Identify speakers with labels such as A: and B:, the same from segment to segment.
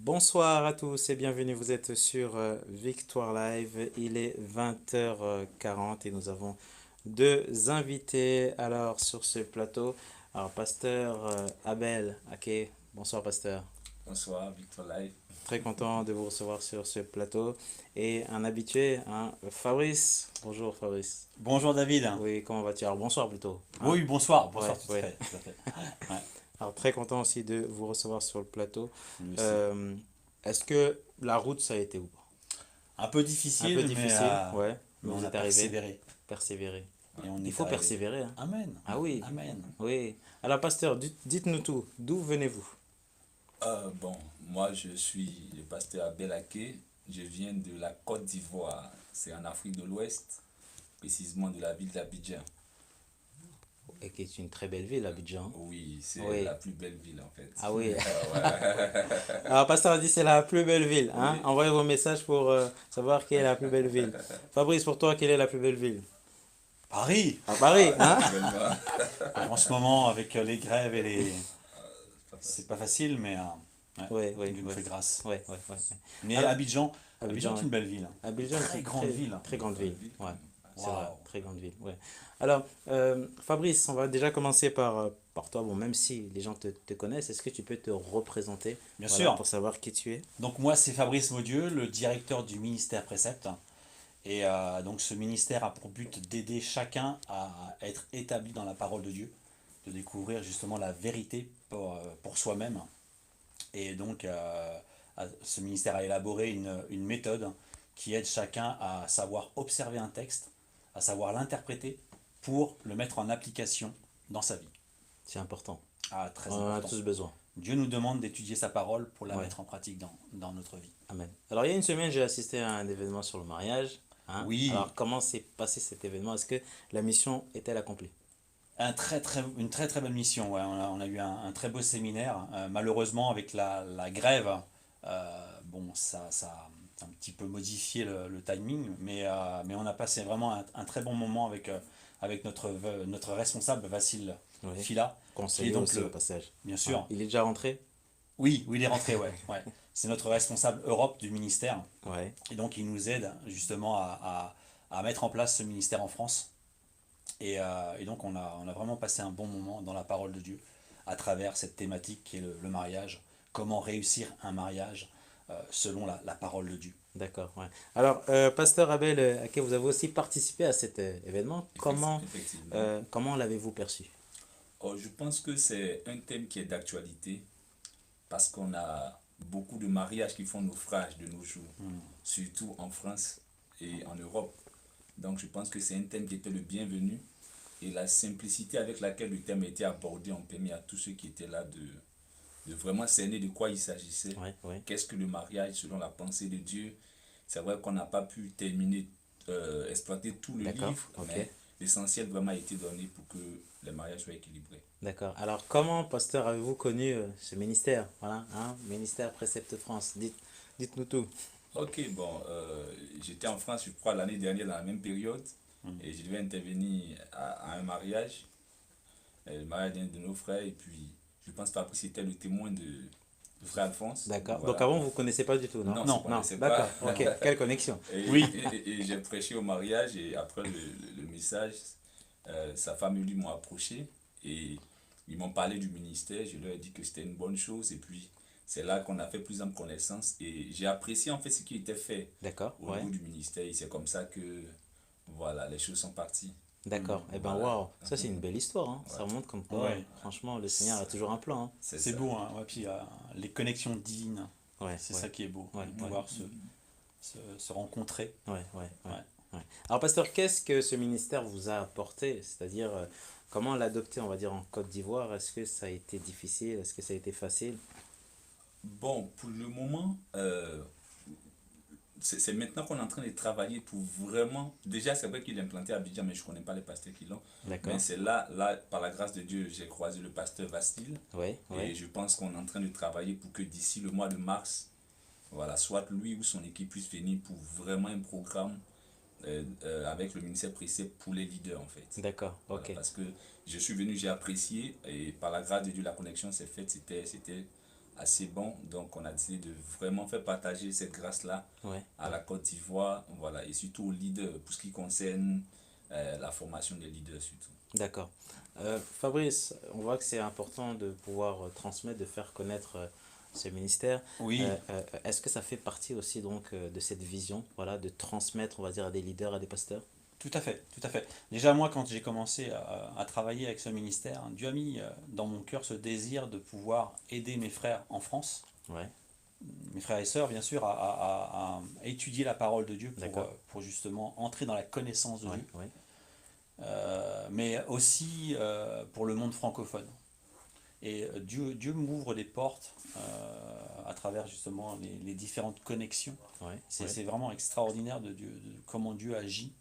A: Bonsoir à tous et bienvenue, vous êtes sur Victoire Live, il est 20h40 et nous avons deux invités alors sur ce plateau. Alors pasteur Abel Ake, bonsoir pasteur,
B: Bonsoir, Victor Live.
A: très content de vous recevoir sur ce plateau. Et un habitué, hein, Fabrice, bonjour Fabrice.
C: Bonjour David.
A: Oui, comment vas-tu? Alors bonsoir plutôt. Hein.
C: Oui, bonsoir,
A: Ouais,
C: bonsoir tout à
A: ouais.
C: fait. Tout à fait. Ouais,
A: Alors très content aussi de vous recevoir sur le plateau.
C: nous aussi.
A: Euh, Est-ce que la route ça a été où?
C: Un peu
A: Un peu
C: difficile,
A: difficile, ouais, mais
C: mais
A: vous
C: on a
A: êtes arrivé,
C: persévéré.
A: persévérer.
C: Et on
A: Il
C: est
A: faut
C: arrivé.
A: persévérer, hein.
C: Amen.
A: Ah oui,
C: Amen.
A: oui. Alors, pasteur, dites-nous tout. D'où venez-vous?
B: Bon, moi je suis le pasteur Abel Ake. Je viens de la Côte d'Ivoire. C'est en Afrique de l'Ouest, précisément de la ville d'Abidjan.
A: Et qui est une très belle ville, Abidjan.
B: Oui, c'est
A: Oui.
B: la plus belle ville en fait.
A: Ah oui.
B: Ouais.
A: Alors, pasteur a dit c'est la plus belle ville, hein.
B: Oui.
A: Envoyez vos messages pour savoir quelle est la plus belle ville. Fabrice, pour toi, quelle est la plus belle ville?
C: Paris.
A: À Paris, hein?
B: Vraiment.
C: En ce moment, avec les grèves et les. C'est pas facile, mais ouais,
A: Oui, oui,
C: Dieu nous
A: oui.
C: fait grâce.
A: Ouais, ouais, ouais.
C: Mais
A: Alors,
C: Abidjan,
A: Abidjan,
C: Abidjan est une belle ville.
A: Abidjan, est
C: Très
A: une
C: grande ville.
A: très grande ville. Ouais, c'est vrai,
C: Waouh.
A: très grande ville. Ouais. Alors, Fabrice, on va déjà commencer par toi. Bon, même si les gens te connaissent, est-ce que tu peux te représenter,
C: Bien
A: voilà,
C: sûr.
A: pour savoir qui tu es?
C: Donc moi, c'est Fabrice Maudieu, le directeur du ministère Précepte. Et donc ce ministère a pour but d'aider chacun à être établi dans la parole de Dieu, de découvrir justement la vérité pour soi-même. Et donc ce ministère a élaboré une méthode qui aide chacun à savoir observer un texte, à savoir l'interpréter pour le mettre en application dans sa vie.
A: C'est important.
C: Ah, très
A: On en a
C: important.
A: tous besoin.
C: Dieu nous demande d'étudier sa parole pour la
A: Ouais.
C: mettre en pratique dans notre vie.
A: Amen. Alors, il y a une semaine, j'ai assisté à un événement sur le mariage. Hein.
C: Oui,
A: Alors, comment s'est passé cet événement? Est-ce que la mission est-elle accomplie?
C: une très très belle mission. Ouais. On a eu un très beau séminaire. Malheureusement, avec la grève, bon, ça a un petit peu modifié le timing, mais on a passé vraiment un très bon moment avec notre responsable, Vassil
A: Oui.
C: Fila, qui est
A: Conseiller
C: donc
A: aussi au passage.
C: bien
A: Hein.
C: sûr.
A: Il est déjà rentré?
C: Oui, oui, il est rentré, ouais. Ouais. C'est notre responsable Europe du ministère.
A: Ouais.
C: Et donc, il nous aide justement à mettre en place ce ministère en France. Et donc on a vraiment passé un bon moment dans la parole de Dieu à travers cette thématique qui est le mariage. Comment réussir un mariage selon la parole de Dieu.
A: D'accord, ouais. Alors, pasteur Abel Ake, vous avez aussi participé à cet événement.
B: Effectivement.
A: Comment l'avez-vous perçu?
B: Oh, je pense que c'est un thème qui est d'actualité parce qu'on a beaucoup de mariages qui font naufrage de nos jours, surtout en France et en Europe. Donc je pense que c'est un thème qui était le bienvenu et la simplicité avec laquelle le thème a été abordé ont permis à tous ceux qui étaient là de vraiment cerner de quoi il s'agissait.
A: Ouais, ouais.
B: Qu'est-ce que le mariage selon la pensée de Dieu? C'est vrai qu'on n'a pas pu terminer, exploiter tout le
A: D'accord,
B: livre,
A: ok.
B: mais l'essentiel vraiment a été donné pour que les mariages soient équilibrés.
A: D'accord. Alors, comment, pasteur, avez-vous connu ce ministère? Voilà, hein, ministère Précepte France. Dites-nous tout.
B: Ok, bon, j'étais en France, je crois, l'année dernière, dans la même période, et je devais intervenir à un mariage, le mariage d'un de nos frères, et puis je pense pas que c'était le témoin de frère Alphonse.
A: D'accord. Donc,
B: Voilà.
A: avant, vous ne connaissez pas du tout, non?
B: Non,
C: Non,
B: je
A: Non,
B: connaissais
A: d'accord.
B: pas.
A: Ok. Quelle connexion?
C: Oui.
B: Et j'ai prêché au mariage, et après le message, sa femme et lui m'ont approché, et ils m'ont parlé du ministère, je leur ai dit que c'était une bonne chose, et puis c'est là qu'on a fait plus en connaissance, et j'ai apprécié en fait ce qui était fait
A: D'accord,
B: au
A: ouais.
B: niveau du ministère, et c'est comme ça que, voilà, les choses sont parties.
A: D'accord. Eh ben,
B: Voilà.
A: waouh. Ça, c'est une belle histoire, hein. Ça montre comme quoi,
C: Ouais.
A: franchement, le Seigneur a toujours un plan, hein.
B: C'est
C: C'est
B: ça.
C: beau, hein. Ouais, puis les connexions divines,
A: Ouais,
C: c'est
A: ouais.
C: ça qui est beau.
A: Ouais,
C: De
A: ouais.
C: pouvoir se rencontrer.
A: Ouais, ouais, ouais,
C: Ouais.
A: ouais. Alors, pasteur, qu'est-ce que ce ministère vous a apporté? C'est-à-dire, comment l'adopter, on va dire, en Côte d'Ivoire? Est-ce que ça a été difficile? Est-ce que ça a été facile?
B: Bon, pour le moment, c'est maintenant qu'on est en train de travailler pour vraiment. Déjà, c'est vrai qu'il est implanté à Abidjan, mais je ne connais pas les pasteurs qui l'ont.
A: D'accord.
B: Mais c'est là, par la grâce de Dieu, j'ai croisé le pasteur Vastil.
A: Ouais,
B: Et
A: ouais.
B: je pense qu'on est en train de travailler pour que d'ici le mois de mars, voilà, soit lui ou son équipe puisse venir pour vraiment un programme avec le ministère Précepte pour les leaders en fait.
A: D'accord,
B: Voilà,
A: ok.
B: parce que je suis venu, j'ai apprécié et par la grâce de Dieu, la connexion s'est faite, c'était assez bon. Donc, on a décidé de vraiment faire partager cette grâce-là
A: Ouais,
B: à la Côte d'Ivoire, voilà, et surtout aux leaders, pour ce qui concerne la formation des leaders surtout.
A: d'accord. Fabrice, on voit que c'est important de pouvoir transmettre, de faire connaître ce ministère.
C: Oui,
A: Est-ce que ça fait partie aussi donc de cette vision, voilà, de transmettre, on va dire, à des leaders, à des pasteurs?
C: tout à fait, tout à fait. Déjà, moi, quand j'ai commencé à travailler avec ce ministère, Dieu a mis dans mon cœur ce désir de pouvoir aider mes frères en France,
A: Ouais,
C: mes frères et sœurs, bien sûr, à étudier la parole de Dieu
A: d'accord.
C: pour justement entrer dans la connaissance de
A: Ouais,
C: Dieu,
A: ouais,
C: mais aussi pour le monde francophone. Et Dieu m'ouvre des portes à travers justement les différentes connexions.
A: ouais, ouais.
C: C'est vraiment extraordinaire de comment Dieu agit.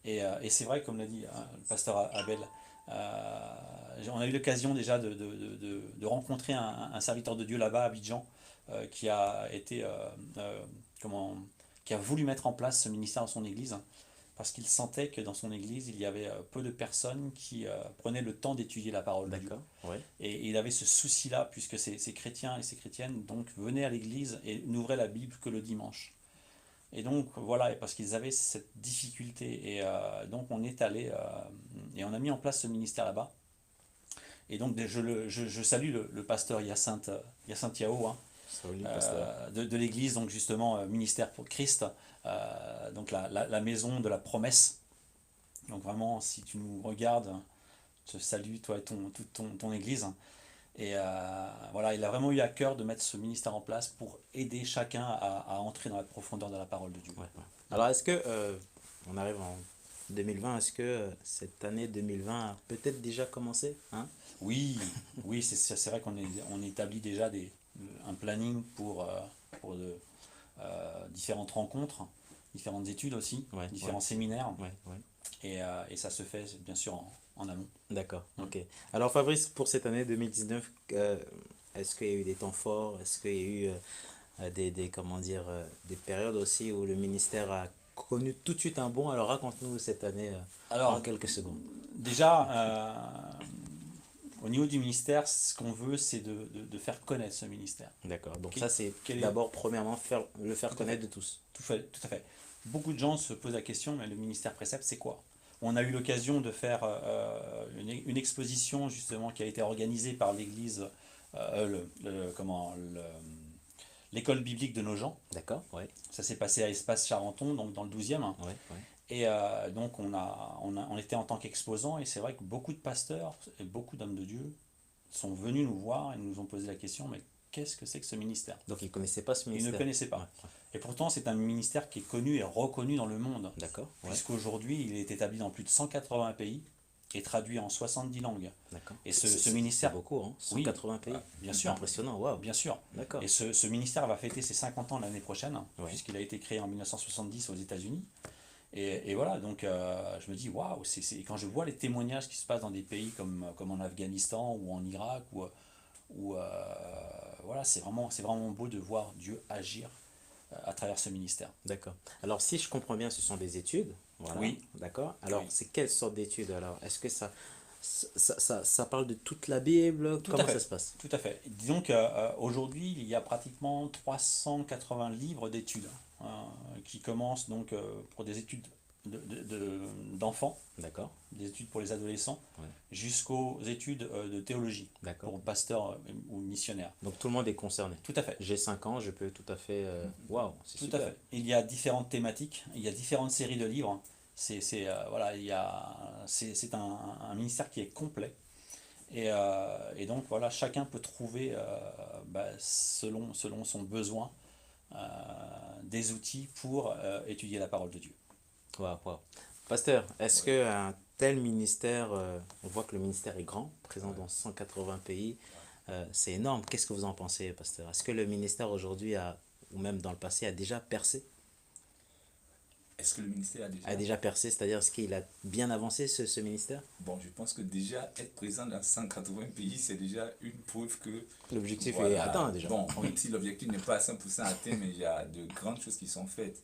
C: Et c'est vrai, comme l'a dit hein, le pasteur Abel, on a eu l'occasion déjà de rencontrer un serviteur de Dieu là-bas à Abidjan qui a été, comment, qui a voulu mettre en place ce ministère dans son église parce qu'il sentait que dans son église, il y avait peu de personnes qui prenaient le temps d'étudier la parole de Dieu.
A: D'accord, ouais,
C: Et il avait ce souci-là, puisque ces chrétiens et ces chrétiennes donc, venaient à l'église et n'ouvraient la Bible que le dimanche. Et donc voilà, parce qu'ils avaient cette difficulté. Et donc on est allé et on a mis en place ce ministère là-bas. Et donc je salue le pasteur Hyacinthe Yao hein,
A: salut, pasteur.
C: de l'église, donc justement ministère pour Christ, donc la maison de la promesse. Donc vraiment, si tu nous regardes, je salue toi et toute ton église. Et voilà, il a vraiment eu à cœur de mettre ce ministère en place pour aider chacun à entrer dans la profondeur de la parole de Dieu.
A: Ouais, ouais. Alors, est-ce que, on arrive en 2020, est-ce que cette année 2020 a peut-être déjà commencé, hein?
C: Oui, oui, c'est vrai on établit déjà un planning pour différentes rencontres, différentes études aussi,
A: Ouais, ouais,
C: différents séminaires,
A: ouais, ouais.
C: et ça se fait bien sûr en amont.
A: D'accord,
C: Mm.
A: ok. Alors, Fabrice, pour cette année 2019, est-ce qu'il y a eu des temps forts? Est-ce qu'il y a eu comment dire, des périodes aussi où le ministère a connu tout de suite un bond? Alors, raconte-nous cette année en
C: Alors
A: quelques secondes.
C: déjà, au niveau du ministère, ce qu'on veut, c'est de faire connaître ce ministère.
A: D'accord, donc
C: Quel-
A: ça, c'est
C: quel est,
A: d'abord, premièrement, le faire
C: tout à fait,
A: connaître de tous.
C: tout à fait. Beaucoup de gens se posent la question, mais le ministère Précepte, c'est quoi? On a eu l'occasion de faire une exposition justement qui a été organisée par l'église, l'école biblique de Nogent.
A: D'accord, ouais,
C: Ça s'est passé à Espace Charenton, donc dans le 12e.
A: ouais, ouais.
C: Et donc on était en tant qu'exposant, et c'est vrai que beaucoup de pasteurs et beaucoup d'hommes de Dieu sont venus nous voir et nous ont posé la question, mais qu'est-ce que c'est que ce ministère?
A: Donc, ils ne connaissaient pas ce
C: Ils ne
A: ministère.
C: connaissaient
A: Ouais,
C: pas. Et pourtant, c'est un ministère qui est connu et reconnu dans le monde,
A: d'accord, ouais,
C: puisqu'aujourd'hui, il est établi dans plus de 180 pays et traduit en 70 langues.
A: d'accord.
C: Et
A: C'est
C: ce
A: c'est
C: ministère,
A: beaucoup, hein,
C: oui,
A: 180 pays.
C: bien sûr,
A: Impressionnant, waouh.
C: bien sûr.
A: D'accord,
C: Et ce ministère va fêter ses 50 ans l'année prochaine,
A: ouais,
C: puisqu'il a été créé en 1970 aux États-Unis. Et voilà, donc je me dis, waouh, quand je vois les témoignages qui se passent dans des pays comme en Afghanistan ou en Irak, voilà, c'est vraiment beau de voir Dieu agir à travers ce ministère.
A: d'accord. Alors, si je comprends bien, ce sont des études, voilà,
C: Oui,
A: d'accord. Alors,
C: oui,
A: c'est quelle sorte d'études alors? Est-ce que ça parle de toute la Bible?
C: tout à
A: Comment ça
C: fait.
A: se passe?
C: Tout à fait. Disons qu'aujourd'hui, il y a pratiquement 380 livres d'études qui commencent donc pour des études d'enfants,
A: D'accord,
C: des études pour les adolescents,
A: ouais,
C: jusqu'aux études de théologie
A: d'accord.
C: pour pasteurs ou missionnaires.
A: Donc, tout le monde est concerné.
C: Tout à fait.
A: J'ai 5 ans, je peux tout à fait. Waouh, c'est
C: Tout à
A: super.
C: fait. Il y a différentes thématiques, il y a différentes séries de livres. Voilà, c'est un ministère qui est complet. Et donc voilà, chacun peut trouver, selon son besoin, euh, des outils pour étudier la parole de Dieu.
A: Waouh, waouh. Pasteur, est-ce
B: Ouais,
A: que un tel ministère, on voit que le ministère est grand, présent
B: ouais,
A: dans 180 pays, c'est énorme. Qu'est-ce que vous en pensez, pasteur? Est-ce que le ministère aujourd'hui ou même dans le passé, a déjà percé?
B: est-ce que le ministère a
A: A
B: déjà...
A: déjà percé, c'est-à-dire est-ce qu'il a bien avancé ce ministère?
B: Bon, je pense que déjà être présent dans 180 pays, c'est déjà une preuve que,
A: L'objectif est atteint
B: voilà,
A: déjà.
B: bon, même si l'objectif n'est pas à 100% atteint, mais il y a de grandes choses qui sont faites.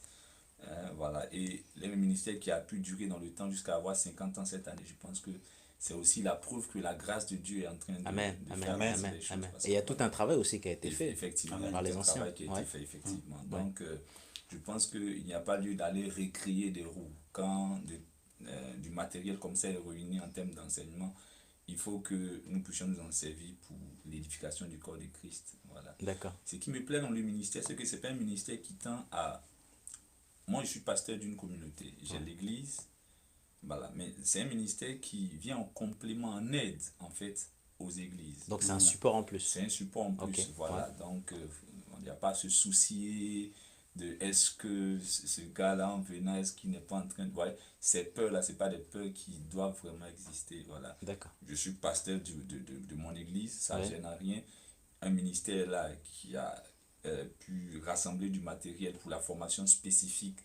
B: Voilà, et le ministère qui a pu durer dans le temps jusqu'à avoir 50 ans cette année, je pense que c'est aussi la preuve que la grâce de Dieu est en train de,
A: Amen,
B: de
A: amen,
B: faire
C: Amen,
B: avancer
A: amen,
B: les choses.
A: amen.
B: Parce
A: Et il y a
B: que,
A: tout
B: voilà,
A: un travail aussi qui a été fait
B: effectivement,
C: Amen.
B: il y a
A: par
B: tout
A: les
B: un
A: anciens.
B: travail qui a été
A: Ouais.
B: fait, effectivement.
A: Ouais.
B: Donc, je pense qu'il n'y a pas lieu d'aller récréer des roues. Quand du matériel comme ça est réuni en termes d'enseignement, il faut que nous puissions nous en servir pour l'édification du corps de Christ. Voilà.
A: D'accord.
B: Ce qui me plaît dans le ministère, c'est que ce n'est pas un ministère qui tend à... Moi, je suis pasteur d'une communauté, j'ai l'église, voilà, mais c'est un ministère qui vient en complément, en aide, en fait, aux églises.
A: Donc c'est un support en plus.
B: C'est un support en plus,
A: Ok,
B: voilà.
A: ouais.
B: Donc, il n'y a pas à se soucier de est-ce que ce gars-là, en venant, est-ce qu'il n'est pas en train de... Ouais, ces peurs-là, ce pas des peurs qui doivent vraiment exister, voilà.
A: D'accord.
B: Je suis pasteur de mon église, ça ne
A: Ouais.
B: gêne à rien. Un ministère là qui a pu rassembler du matériel pour la formation spécifique,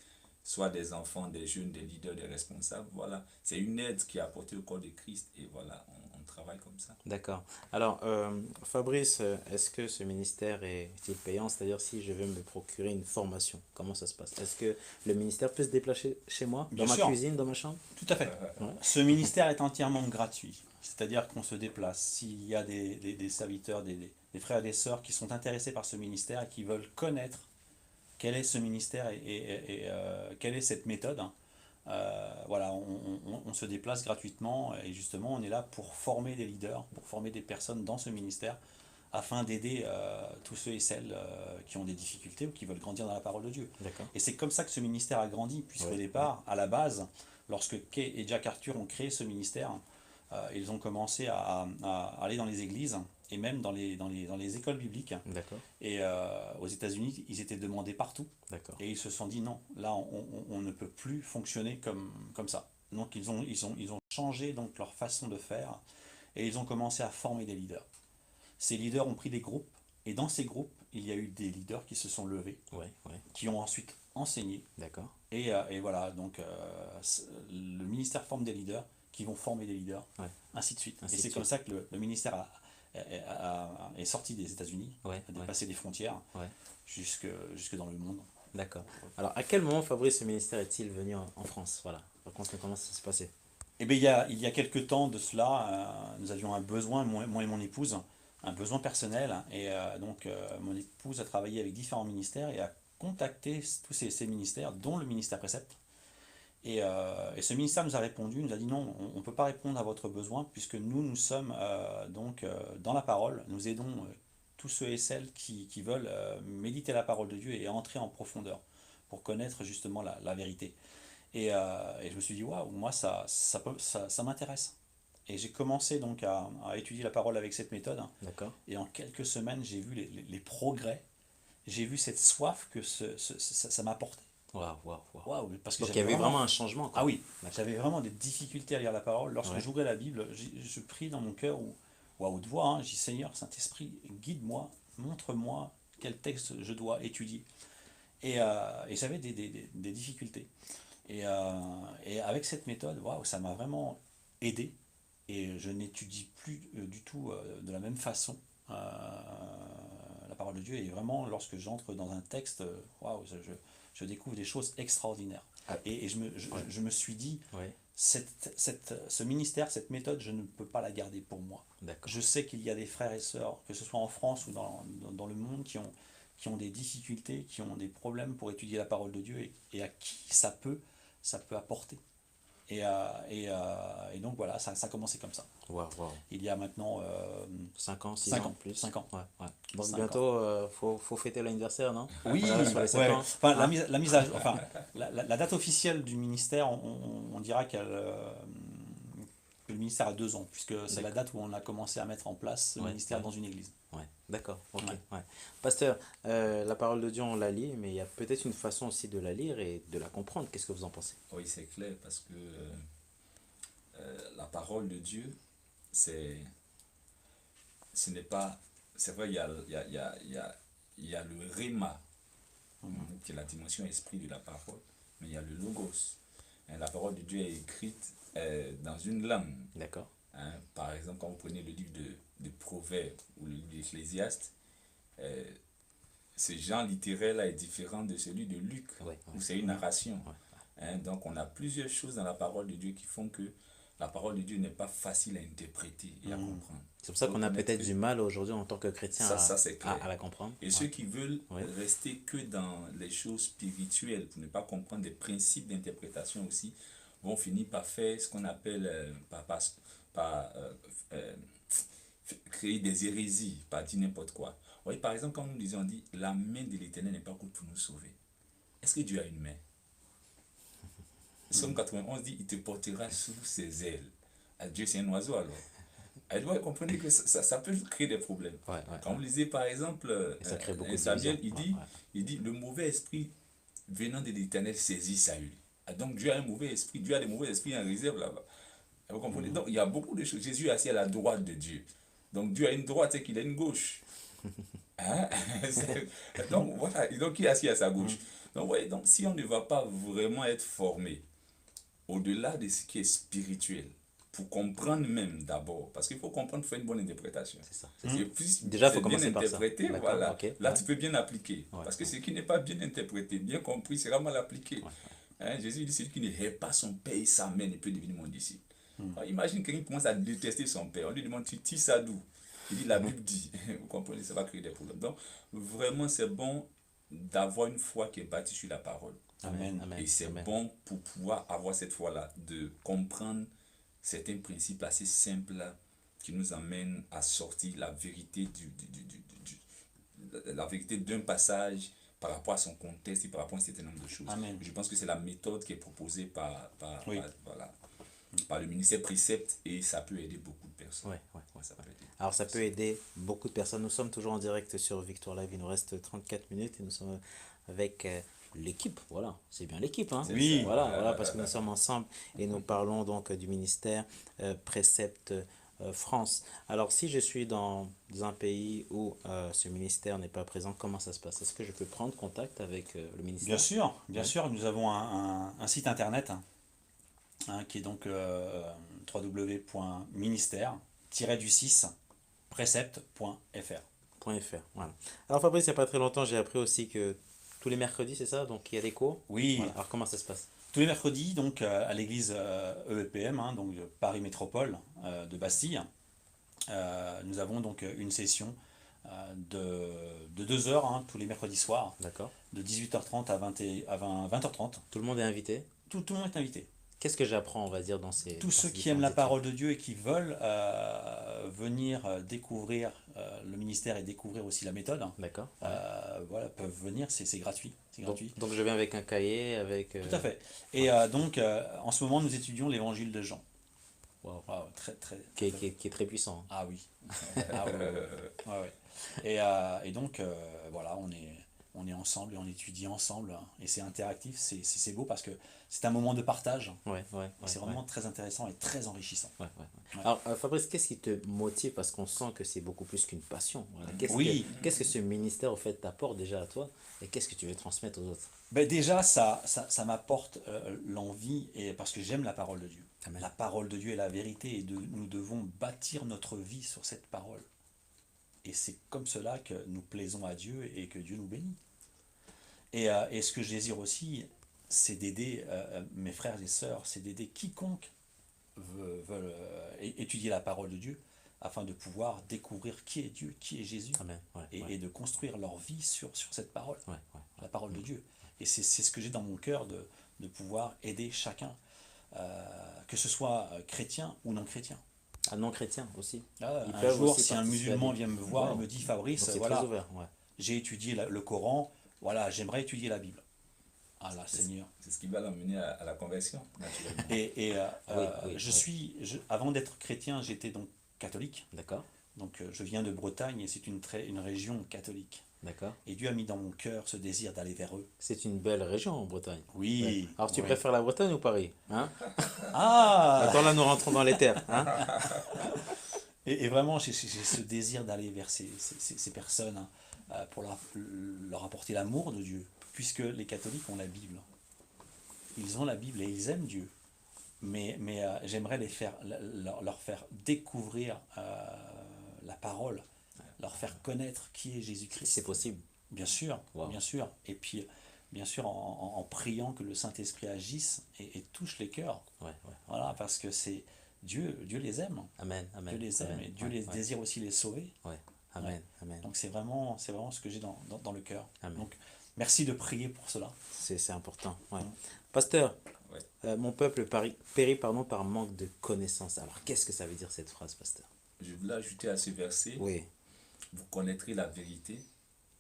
B: soit des enfants, des jeunes, des leaders, des responsables, voilà. C'est une aide qui est apportée au corps de Christ et voilà, on travaille comme ça.
A: D'accord. Alors, Fabrice, est-ce que ce ministère est-il payant? C'est-à-dire si je veux me procurer une formation, comment ça se passe? Est-ce que le ministère peut se déplacer chez moi,
C: Bien
A: dans ma
C: sûr.
A: cuisine, dans ma chambre?
C: Tout à fait.
A: Ouais.
C: Ce ministère est entièrement gratuit. C'est-à-dire qu'on se déplace. S'il y a des serviteurs, des frères et des sœurs qui sont intéressés par ce ministère et qui veulent connaître quel est ce ministère et quelle est cette méthode, hein, voilà, on se déplace gratuitement et justement on est là pour former des leaders, pour former des personnes dans ce ministère afin d'aider tous ceux et celles qui ont des difficultés ou qui veulent grandir dans la parole de Dieu.
A: D'accord.
C: Et c'est comme ça que ce ministère a grandi, puisqu'au
A: Ouais.
C: départ, à la base, lorsque Kay et Jack Arthur ont créé ce ministère, ils ont commencé à aller dans les églises et même dans les écoles bibliques.
A: D'accord.
C: Et aux États-Unis, ils étaient demandés partout.
A: D'accord.
C: Et ils se sont dit non, là, on ne peut plus fonctionner comme ça. Donc, ils ont changé donc, leur façon de faire et ils ont commencé à former des leaders. Ces leaders ont pris des groupes et dans ces groupes, il y a eu des leaders qui se sont levés,
A: Ouais, ouais.
C: qui ont ensuite enseigné.
A: D'accord.
C: Et voilà, donc le ministère forme des leaders qui vont former des leaders,
A: Ouais.
C: ainsi de suite.
A: Ainsi
C: Et
A: de
C: c'est
A: suite.
C: comme ça que le ministère est sorti des États-Unis,
A: Ouais,
C: a dépassé des frontières
A: ouais.
C: jusque dans le monde.
A: D'accord. Alors, à quel moment, Fabrice, ce ministère est-il venu en France? Voilà. Raconte-nous comment ça s'est passé.
C: Eh bien, il y a quelques temps de cela, nous avions un besoin, moi et mon épouse, un besoin personnel. Et donc, mon épouse a travaillé avec différents ministères et a contacté tous ces ministères, dont le ministère Précepte. Et ce ministère nous a répondu, nous a dit non, on ne peut pas répondre à votre besoin puisque nous sommes dans la parole. Nous aidons tous ceux et celles qui veulent méditer la parole de Dieu et entrer en profondeur pour connaître justement la vérité. Et je me suis dit, waouh, moi ça m'intéresse. Et j'ai commencé donc à étudier la parole avec cette méthode.
A: D'accord.
C: Et en quelques semaines, j'ai vu les progrès. J'ai vu cette soif que ça m'apportait.
A: Waouh, waouh, waouh.
C: Waouh, parce que
A: Donc, il y avait vraiment un changement, quoi.
C: ah oui,
A: D'accord.
C: j'avais vraiment des difficultés à lire la parole. Lorsque
A: Ouais.
C: j'ouvrais la Bible, je prie dans mon cœur ou à haute voix, hein, je dis Seigneur, Saint-Esprit, guide-moi, montre-moi quel texte je dois étudier. Et j'avais des difficultés. Et avec cette méthode, waouh, ça m'a vraiment aidé. Et je n'étudie plus du tout de la même façon la parole de Dieu. Et vraiment, lorsque j'entre dans un texte, waouh, je découvre des choses extraordinaires.
A: Ah.
C: Et je me suis dit,
A: Ouais.
C: ce ministère, cette méthode, je ne peux pas la garder pour moi.
A: D'accord.
C: Je sais qu'il y a des frères et sœurs, que ce soit en France ou dans le monde, qui ont des difficultés, qui ont des problèmes pour étudier la parole de Dieu et à qui ça peut apporter. Et donc voilà, ça a commencé comme ça.
A: Waouh, waouh.
C: Il y a maintenant
A: 5 ans, 6
C: 5
A: ans,
C: ans,
A: plus.
C: 5 ans.
A: Ouais, ouais. Donc,
C: 5
A: bientôt, faut fêter l'anniversaire, non?
C: Oui,
A: Voilà, sur les 7
C: ouais.
A: ans.
C: Enfin,
A: Hein?
C: la date officielle du ministère, on dira que le ministère a 2 ans, puisque c'est la date où on a commencé à mettre en place ce
A: Ouais,
C: ministère
A: ouais.
C: dans une église.
A: Ouais, d'accord, ok.
C: Ouais.
A: Ouais. Pasteur, la parole de Dieu, on la lit, mais il y a peut-être une façon aussi de la lire et de la comprendre. Qu'est-ce que vous en pensez?
B: Oui, c'est clair parce que la parole de Dieu, ce n'est pas... C'est vrai, il y a le réma, qui est la dimension esprit de la parole, mais il y a le logos. La parole de Dieu est écrite dans une langue.
A: D'accord.
B: Hein. Par exemple, quand vous prenez le livre de Proverbes ou le livre d'Ecclésiaste, ce genre littéraire-là est différent de celui de Luc,
A: Ouais,
B: où c'est une narration.
A: ouais.
B: Hein. Donc, on a plusieurs choses dans la parole de Dieu qui font que la parole de Dieu n'est pas facile à interpréter et à comprendre.
A: C'est pour ça
B: Faut
A: qu'on a
B: reconnaître
A: peut-être
B: que
A: du mal aujourd'hui en tant que chrétien
B: ça c'est clair.
A: à la comprendre.
B: Et ceux qui veulent
A: Ouais.
B: rester que dans les choses spirituelles pour ne pas comprendre des principes d'interprétation aussi, vont finir par faire ce qu'on appelle, par, créer des hérésies, par dire n'importe quoi. Vous voyez, par exemple, quand nous disons, on dit, la main de l'Éternel n'est pas courte pour nous sauver. Est-ce que Dieu a une main? Somme 91 dit, il te portera sous ses ailes. Ah, Dieu, c'est un oiseau alors. Alors, vous comprenez que ça peut créer des problèmes.
A: Ouais, ouais,
B: Quand vous lisez par exemple,
A: Et ça crée beaucoup de
B: Samuel,
A: division.
B: il dit, le mauvais esprit venant de l'Éternel saisit Saül. Ah, donc Dieu a un mauvais esprit, Dieu a des mauvais esprits en réserve là-bas. Vous comprenez? Donc il y a beaucoup de choses. Jésus est assis à la droite de Dieu. Donc Dieu a une droite et qu'il a une gauche. Hein? Donc voilà, donc il est assis à sa gauche. Donc, voyez, donc si on ne va pas vraiment être formé au-delà de ce qui est spirituel, pour comprendre même d'abord, parce qu'il faut comprendre pour faire une bonne interprétation.
A: C'est ça.
B: Et plus
A: Déjà,
B: c'est
A: faut commencer
B: bien
A: par ça.
B: interprété,
A: D'accord,
B: voilà,
A: ok.
B: là
A: Ouais.
B: tu peux bien appliquer.
A: Ouais,
B: Parce que ce qui n'est pas bien interprété, bien compris, sera mal appliqué. Hein, Jésus dit, celui qui ne hait pas son père et sa mère ne peut devenir mon disciple. Alors, imagine quelqu'un qui commence à détester son père. On lui demande, tu tires ça d'où? Il dit, la Bible dit. Vous comprenez, ça va créer des problèmes. Donc, vraiment, c'est bon d'avoir une foi qui est bâtie sur la parole.
C: Amen.
A: Amen.
B: Et c'est
A: Amen.
B: bon pour pouvoir avoir cette foi-là, de comprendre certains principes assez simples là, qui nous amènent à sortir la vérité la vérité d'un passage par rapport à son contexte et par rapport à un certain nombre de choses.
C: Amen.
B: Je pense que c'est la méthode qui est proposée
C: Oui.
B: voilà, par le ministère Précepte, et ça peut aider beaucoup de personnes.
A: Ouais, ouais, ouais.
B: Ça peut aider.
A: Alors ça peut aider beaucoup de personnes. Nous sommes toujours en direct sur Victoire Live. Il nous reste 34 minutes et nous sommes avec l'équipe. Voilà, c'est bien l'équipe. Hein?
C: Oui.
A: Voilà, parce que nous sommes ensemble et nous parlons donc du ministère Précepte France. Alors si je suis dans un pays où ce ministère n'est pas présent, comment ça se passe? Est-ce que je peux prendre contact avec le ministère?
C: Bien sûr, nous avons un site internet qui est donc www.ministère-du6précepte.fr.
A: .fr, voilà. Alors Fabrice, il n'y a pas très longtemps, j'ai appris aussi que tous les mercredis, c'est ça? Donc il y a des cours?
C: Oui,
A: Voilà. Alors comment ça se passe?
C: tous les mercredis, donc à l'église EEPM, donc de Paris Métropole de Bastille, nous avons donc une session de 2 heures tous les mercredis soirs,
A: D'accord.
C: de 18h30 à 20h30.
A: Tout le monde est invité?
C: Tout le monde est invité.
A: Qu'est-ce que j'apprends, on va dire, dans ces...
C: Tous ceux qui aiment la parole de Dieu et qui veulent venir découvrir le ministère et découvrir aussi la méthode,
A: D'accord.
C: voilà, peuvent venir, c'est gratuit. C'est gratuit.
A: Donc je viens avec un cahier, avec...
C: Tout à fait. Et donc, en ce moment, nous étudions l'évangile de Jean.
A: Wow.
C: Wow, très, très,
A: Qui est très puissant.
C: Ah oui. Ah ouais, ouais, ouais. Ouais, ouais. Et donc, voilà, on est ensemble et on étudie ensemble. Et c'est interactif, c'est beau parce que c'est un moment de partage.
A: Ouais, ouais, ouais,
C: C'est vraiment très intéressant et très enrichissant.
A: ouais, ouais. Alors Fabrice, qu'est-ce qui te motive? Parce qu'on sent que c'est beaucoup plus qu'une passion. Voilà.
C: Oui.
A: Qu'est-ce que ce ministère, au fait, t'apporte déjà à toi? Et qu'est-ce que tu veux transmettre aux autres?
C: Ben déjà, ça m'apporte l'envie, et parce que j'aime la parole de Dieu.
A: Amen.
C: La parole de Dieu est la vérité et nous devons bâtir notre vie sur cette parole. Et c'est comme cela que nous plaisons à Dieu et que Dieu nous bénit. Et ce que je désire aussi, c'est d'aider mes frères et sœurs, c'est d'aider quiconque veut étudier la parole de Dieu afin de pouvoir découvrir qui est Dieu, qui est Jésus,
A: Amen. Ouais,
C: et de construire leur vie sur cette parole,
A: ouais, ouais.
C: la parole de Dieu. Et c'est ce que j'ai dans mon cœur de pouvoir aider chacun, que ce soit chrétien ou non chrétien.
A: Un non-chrétien aussi.
C: Ah,
A: Ils
C: un
A: peuvent
C: jour,
A: aussi
C: si un
A: participer à
C: musulman
A: des-
C: vient me voir et
A: Wow.
C: me dit, Fabrice,
A: Donc c'est
C: voilà,
A: très ouvert. Ouais.
C: j'ai étudié le Coran, voilà, j'aimerais étudier la Bible. Ah là, Seigneur.
B: C'est ce qui va l'emmener à la conversion, naturellement.
C: Et
A: Oui.
C: avant d'être chrétien, j'étais donc catholique.
A: D'accord,
C: Donc je viens de Bretagne et c'est une région catholique.
A: d'accord.
C: Et Dieu a mis dans mon cœur ce désir d'aller vers eux.
A: C'est une belle région en Bretagne.
C: Oui.
A: Ouais. Alors tu
C: oui.
A: préfères la Bretagne ou Paris, hein?
C: Ah
A: Attends, là nous rentrons dans les terres, hein?
C: Et vraiment, j'ai ce désir d'aller vers ces personnes pour leur apporter l'amour de Dieu. Puisque les catholiques ont la Bible. Ils ont la Bible et ils aiment Dieu. Mais j'aimerais leur faire découvrir la parole, leur faire connaître qui est Jésus-Christ.
A: C'est possible.
C: Bien sûr,
A: Wow.
C: bien sûr. Et puis, bien sûr, en priant que le Saint-Esprit agisse et touche les cœurs.
A: Ouais, ouais.
C: Voilà, parce que c'est Dieu les aime.
A: Amen,
C: Dieu
A: amen,
C: les aime
A: amen.
C: et Dieu
A: Ouais,
C: les
A: ouais,
C: désire aussi les sauver.
A: ouais.
C: Ouais.
A: Amen, amen,
C: Donc c'est vraiment ce que j'ai dans le cœur.
A: amen.
C: Donc merci de prier pour cela.
A: C'est important, ouais.
C: Mm.
A: Pasteur,
B: Ouais.
A: mon peuple périt pardon, par manque de connaissances. Alors, qu'est-ce que ça veut dire cette phrase, pasteur?
B: Je voulais ajouter à ce verset,
A: Oui,
B: vous connaîtrez la vérité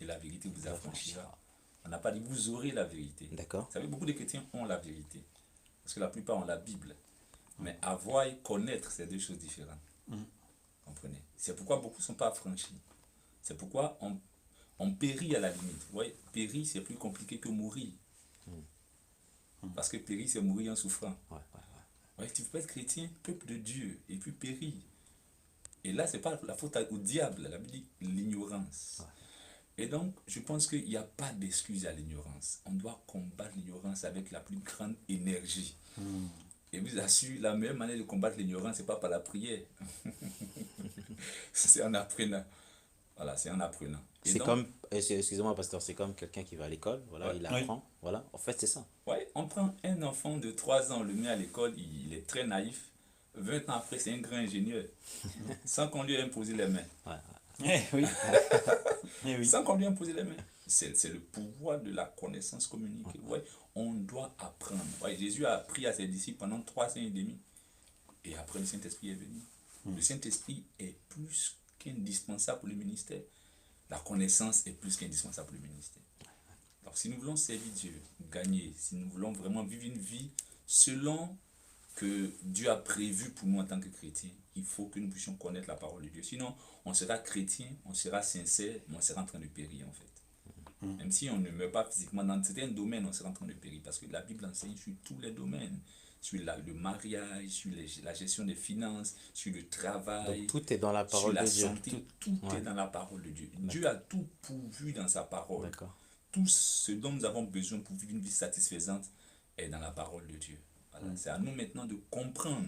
B: et la vérité vous affranchira. On n'a pas dit vous aurez la vérité.
A: d'accord.
B: Vous savez, beaucoup de chrétiens ont la vérité. Parce que la plupart ont la Bible. Mais avoir et connaître, c'est deux choses différentes.
C: Mm.
B: Comprenez? C'est pourquoi beaucoup ne sont pas affranchis. C'est pourquoi on périt à la limite. Vous voyez, périr, c'est plus compliqué que mourir. Parce que périr, c'est mourir en souffrant.
A: Ouais, ouais,
B: Ouais, tu peux être chrétien, peuple de Dieu, et puis périr. Et là, ce n'est pas la faute au diable, la Bible dit l'ignorance. Et donc, je pense qu'il n'y a pas d'excuse à l'ignorance. On doit combattre l'ignorance avec la plus grande énergie. Et vous assure, la meilleure manière de combattre l'ignorance, ce n'est pas par la prière. C'est en apprenant. Voilà, c'est en apprenant. Et
A: C'est
B: donc,
A: comme, excusez-moi, pasteur, c'est comme quelqu'un qui va à l'école, voilà,
B: Ouais.
A: il
C: Oui.
A: apprend, voilà. En fait, c'est ça.
B: ouais, on prend un enfant de 3 ans, on le met à l'école, il est très naïf. 20 ans après, c'est un grand ingénieur. Sans qu'on lui ait imposé les mains.
C: Eh oui. Eh oui.
B: Sans qu'on lui ait imposé les mains. C'est le pouvoir de la connaissance communiquée. Ouais, on doit apprendre. Ouais, Jésus a appris à ses disciples pendant 3 ans et demi. Et après, le Saint-Esprit est venu. Le Saint-Esprit est plus qu'indispensable pour le ministère. La connaissance est plus qu'indispensable pour le ministère. Donc, si nous voulons servir Dieu, gagner, si nous voulons vraiment vivre une vie selon que Dieu a prévu pour nous en tant que chrétiens, il faut que nous puissions connaître la parole de Dieu. Sinon, on sera chrétien, on sera sincère, mais on sera en train de périr en fait. Même si on ne meurt pas physiquement dans certains domaines, on sera en train de périr. Parce que la Bible enseigne sur tous les domaines. Sur le mariage, sur la gestion des finances, sur le travail,
A: Donc, tout est dans la
B: sur
A: parole
B: la
A: de Dieu.
B: santé. Tout
A: Ouais.
B: est dans la parole de Dieu. Dieu a tout pourvu dans sa parole.
A: D'accord.
B: Tout ce dont nous avons besoin pour vivre une vie satisfaisante est dans la parole de Dieu. Voilà. C'est à nous maintenant de comprendre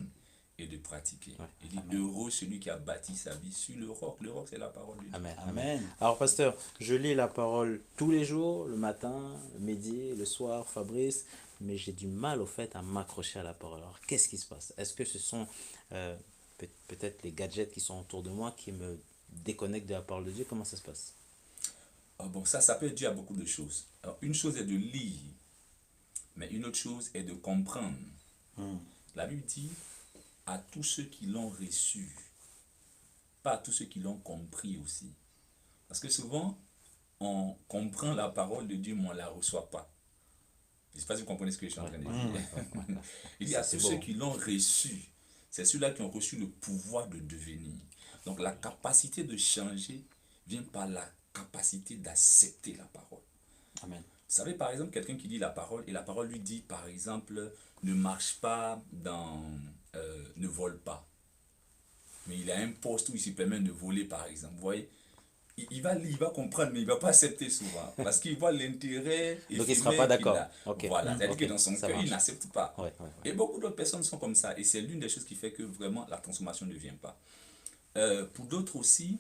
B: et de pratiquer. Il dit heureux celui qui a bâti sa vie sur le roc. Le roc, c'est la parole de Dieu.
A: Amen, amen.
C: Amen.
A: Alors, pasteur, je lis la parole tous les jours, le matin, le midi, le soir, Fabrice, mais j'ai du mal au fait à m'accrocher à la parole. Alors, qu'est-ce qui se passe? Est-ce que ce sont peut-être les gadgets qui sont autour de moi qui me déconnectent de la parole de Dieu? Comment ça se passe?
B: Ah bon, ça peut être dû à beaucoup de choses. Alors, une chose est de lire, mais une autre chose est de comprendre. La Bible dit à tous ceux qui l'ont reçu, pas à tous ceux qui l'ont compris aussi. Parce que souvent, on comprend la parole de Dieu, mais on ne la reçoit pas. Je ne sais pas si vous comprenez ce que je suis en train de dire. Il dit à
A: c'est
B: tous
A: beau.
B: ceux qui l'ont reçu, c'est ceux-là qui ont reçu le pouvoir de devenir. Donc la capacité de changer vient par la capacité d'accepter la parole.
C: Amen.
B: Vous savez, par exemple, quelqu'un qui lit la parole, et la parole lui dit, par exemple, ne marche pas dans... ne vole pas. Mais il a un poste où il se permet de voler, par exemple. Vous voyez, il va lire, il va comprendre, mais il ne va pas accepter souvent. Parce qu'il voit l'intérêt.
A: Donc, il ne sera pas d'accord. Ok.
B: Voilà, c'est-à-dire
A: Ok,
B: que dans son
A: ça
B: cœur, il
A: marche.
B: n'accepte pas.
A: Ouais, ouais, ouais.
B: Et beaucoup d'autres personnes sont comme ça. Et c'est l'une des choses qui fait que vraiment la transformation ne vient pas. Pour d'autres aussi,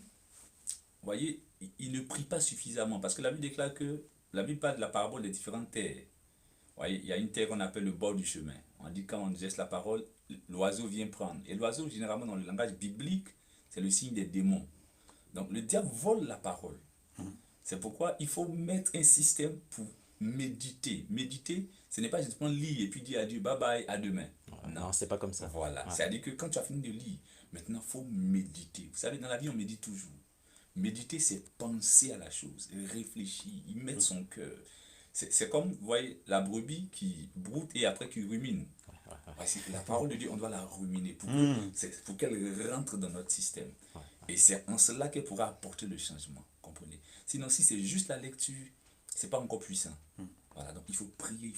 B: vous voyez, ils ne prient pas suffisamment. Parce que la Bible déclare que la Bible parle de la parabole des différentes terres. Vous voyez, il y a une terre qu'on appelle le bord du chemin. On dit quand on geste la parole, l'oiseau vient prendre. Et l'oiseau, généralement, dans le langage biblique, c'est le signe des démons. Donc le diable vole la parole. C'est pourquoi il faut mettre un système pour méditer. Méditer, ce n'est pas justement lire et puis dire à Dieu bye bye, à demain.
A: Non, c'est pas comme ça.
B: Voilà.
A: Ouais.
B: C'est-à-dire que quand tu as fini de lire, maintenant il faut méditer. Vous savez, dans la vie, on médite toujours. Méditer, c'est penser à la chose, réfléchir, y mettre son cœur. C'est comme, vous voyez, la brebis qui broute et après qui rumine. Ouais, la parole de Dieu, on doit la ruminer pour qu'elle rentre dans notre système. Et c'est en cela qu'elle pourra apporter le changement. Comprenez? Sinon, si c'est juste la lecture, c'est pas encore puissant. Voilà, donc il faut prier, il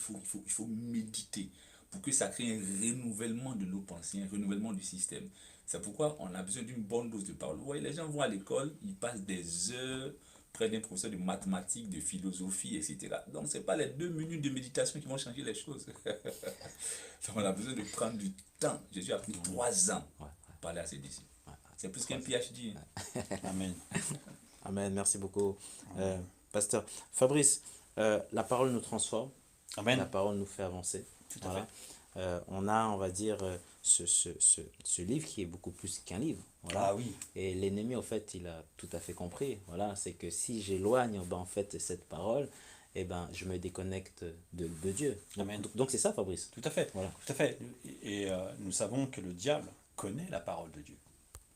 B: faut méditer pour que ça crée un renouvellement de nos pensées, un renouvellement du système. C'est pourquoi on a besoin d'une bonne dose de parole. Vous voyez, les gens vont à l'école, ils passent des heures près d'un professeur de mathématiques, de philosophie, etc. Donc, ce n'est pas les 2 minutes de méditation qui vont changer les choses. Donc, on a besoin de prendre du temps. Jésus a pris 3 ans pour parler à ses disciples. C'est plus qu'un PhD.
C: Amen.
A: Amen, merci beaucoup, pasteur. Fabrice, la parole nous transforme,
C: Amen.
A: la parole nous fait avancer.
C: Tout à
A: Voilà. on a, on va dire, ce livre qui est beaucoup plus qu'un livre. Voilà.
C: Ah oui,
A: Et l'ennemi, au fait, il a tout à fait compris. Voilà, c'est que si j'éloigne, ben, en fait, cette parole, eh ben, je me déconnecte de Dieu.
C: amen.
A: Donc c'est ça, Fabrice.
C: Tout à fait,
A: Voilà,
C: tout à fait. Et nous savons que le diable connaît la parole de Dieu.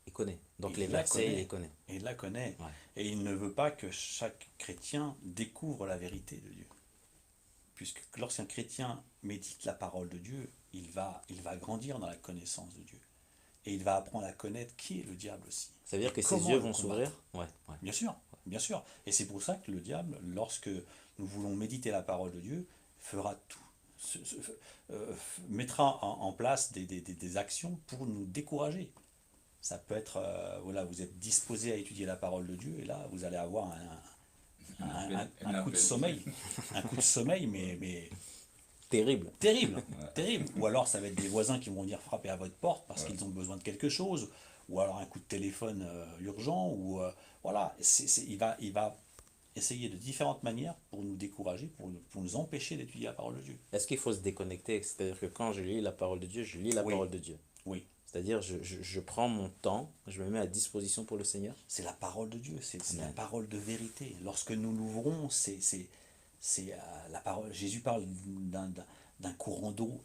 A: il connaît. Donc
C: Il
A: les
C: la
A: versets, il
C: connaît.
A: les connaît.
C: Et il la connaît.
A: Ouais.
C: Et il ne veut pas que chaque chrétien découvre la vérité de Dieu. Puisque lorsqu'un chrétien médite la parole de Dieu, il va grandir dans la connaissance de Dieu. Et il va apprendre à connaître qui est le diable aussi.
A: Ça veut dire que ses
C: Comment
A: yeux
C: le
A: vont
C: combattre.
A: s'ouvrir. Ouais, ouais.
C: Bien sûr, bien sûr. Et c'est pour ça que le diable, lorsque nous voulons méditer la parole de Dieu, fera tout. Mettra en place des actions pour nous décourager. Ça peut être, voilà, vous êtes disposé à étudier la parole de Dieu et là, vous allez avoir un coup de sommeil. Un coup de sommeil, mais
A: Terrible.
C: terrible, terrible. Ou alors, ça va être des voisins qui vont venir frapper à votre porte parce qu'ils ont besoin de quelque chose. Ou alors un coup de téléphone urgent. Ou voilà, il va essayer de différentes manières pour nous décourager, pour nous empêcher d'étudier la parole de Dieu.
A: Est-ce qu'il faut se déconnecter? C'est-à-dire que quand je lis la parole de Dieu, je lis la
C: Oui.
A: parole de Dieu.
C: Oui,
A: C'est-à-dire, je prends mon temps, je me mets à disposition pour le Seigneur.
C: c'est la parole de Dieu, c'est la
A: Amen.
C: parole de vérité. Lorsque nous l'ouvrons, c'est la parole. Jésus parle d'un courant d'eau.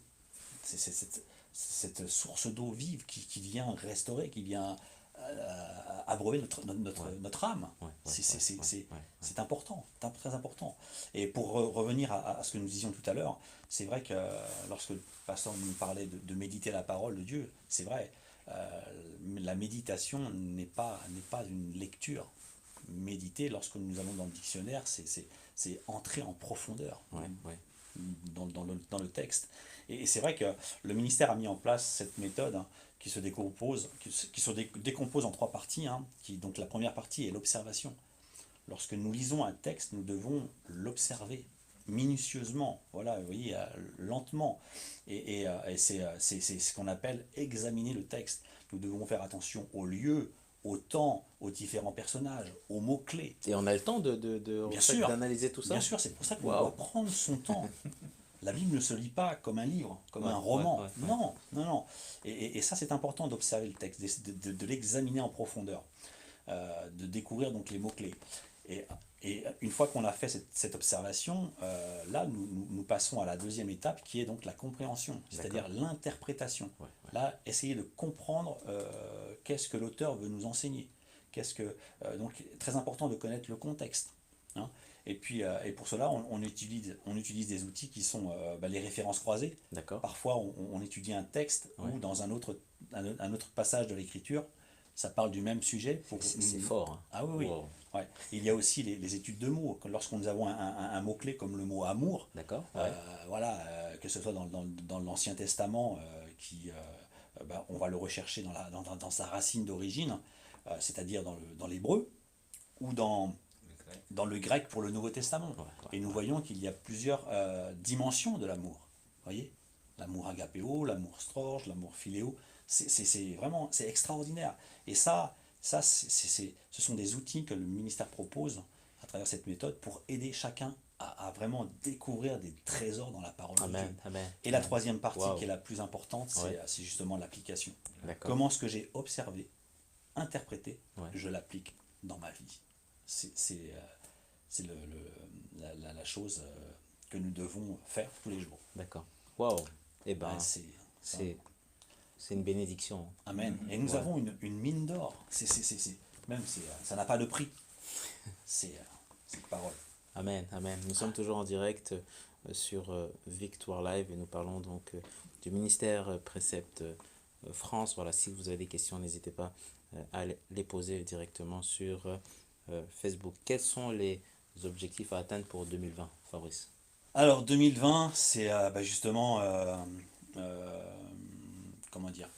C: C'est cette source d'eau vive qui vient restaurer, qui vient abreuver notre âme.
A: Ouais, ouais,
C: C'est important, c'est très important. Et pour revenir à ce que nous disions tout à l'heure, c'est vrai que lorsque le pasteur nous parlait de méditer la parole de Dieu, c'est vrai, la méditation n'est pas une lecture. Méditer, lorsque nous allons dans le dictionnaire, c'est entrer en profondeur
A: Ouais, ouais.
C: dans le texte. Et c'est vrai que le ministère a mis en place cette méthode qui se décompose en trois parties. Donc la première partie est l'observation. Lorsque nous lisons un texte, nous devons l'observer minutieusement, voilà, vous voyez, lentement. Et c'est ce qu'on appelle examiner le texte. Nous devons faire attention aux lieux, au temps, aux différents personnages, aux mots-clés.
A: Et on a le temps en
C: Bien
A: fait,
C: sûr.
A: d'analyser tout ça?
C: Bien sûr, c'est pour ça qu'on
A: Waouh.
C: doit prendre son temps. La Bible ne se lit pas comme un livre, comme
A: Ouais,
C: un roman.
A: ouais, ouais.
C: Non, non, non. Et ça, c'est important d'observer le texte, de l'examiner en profondeur, de découvrir donc les mots-clés. Et une fois qu'on a fait cette observation, là, nous passons à la deuxième étape qui est donc la compréhension, c'est-à-dire l'interprétation.
A: Ouais,
C: Là, essayer de comprendre qu'est-ce que l'auteur veut nous enseigner. Donc, très important de connaître le contexte. Hein. Et puis, et pour cela, on utilise des outils qui sont les références croisées.
A: D'accord.
C: Parfois, on étudie un texte
A: Ouais.
C: ou dans un autre passage de l'écriture, ça parle du même sujet.
A: C'est fort. Hein.
C: Ah oui, oui.
A: Wow.
C: Ouais. Il y a aussi les études de mots. Lorsqu'on nous avons un mot-clé comme le mot amour,
A: D'accord. Ouais.
C: voilà, que ce soit dans l'Ancien Testament, on va le rechercher dans sa racine d'origine, c'est-à-dire dans l'hébreu, ou dans le grec pour le Nouveau Testament.
A: Ouais,
C: Et nous voyons qu'il y a plusieurs dimensions de l'amour. Vous voyez, l'amour agapéo, l'amour storge, l'amour philéo, c'est extraordinaire. Et ce sont des outils que le ministère propose à travers cette méthode pour aider chacun à vraiment découvrir des trésors dans la parole de
A: Amen.
C: Dieu.
A: Amen.
C: Et la troisième partie,
A: Wow.
C: qui est la plus importante,
A: Ouais.
C: c'est justement l'application.
A: D'accord.
C: Comment ce que j'ai observé, interprété,
A: Ouais.
C: je l'applique dans ma vie. C'est la chose que nous devons faire tous les jours.
A: D'accord. Waouh. Eh ben,
C: Ouais,
A: c'est une bénédiction.
C: Amen. Et nous
A: Ouais.
C: avons une mine d'or. Ça n'a pas de prix. C'est cette parole.
A: Amen, amen. Nous sommes toujours en direct sur Victoire Live et nous parlons donc du ministère Précepte France. Voilà, si vous avez des questions, n'hésitez pas à les poser directement sur Facebook. Quels sont les objectifs à atteindre pour 2020, Fabrice?
C: Alors 2020, c'est justement, comment dire,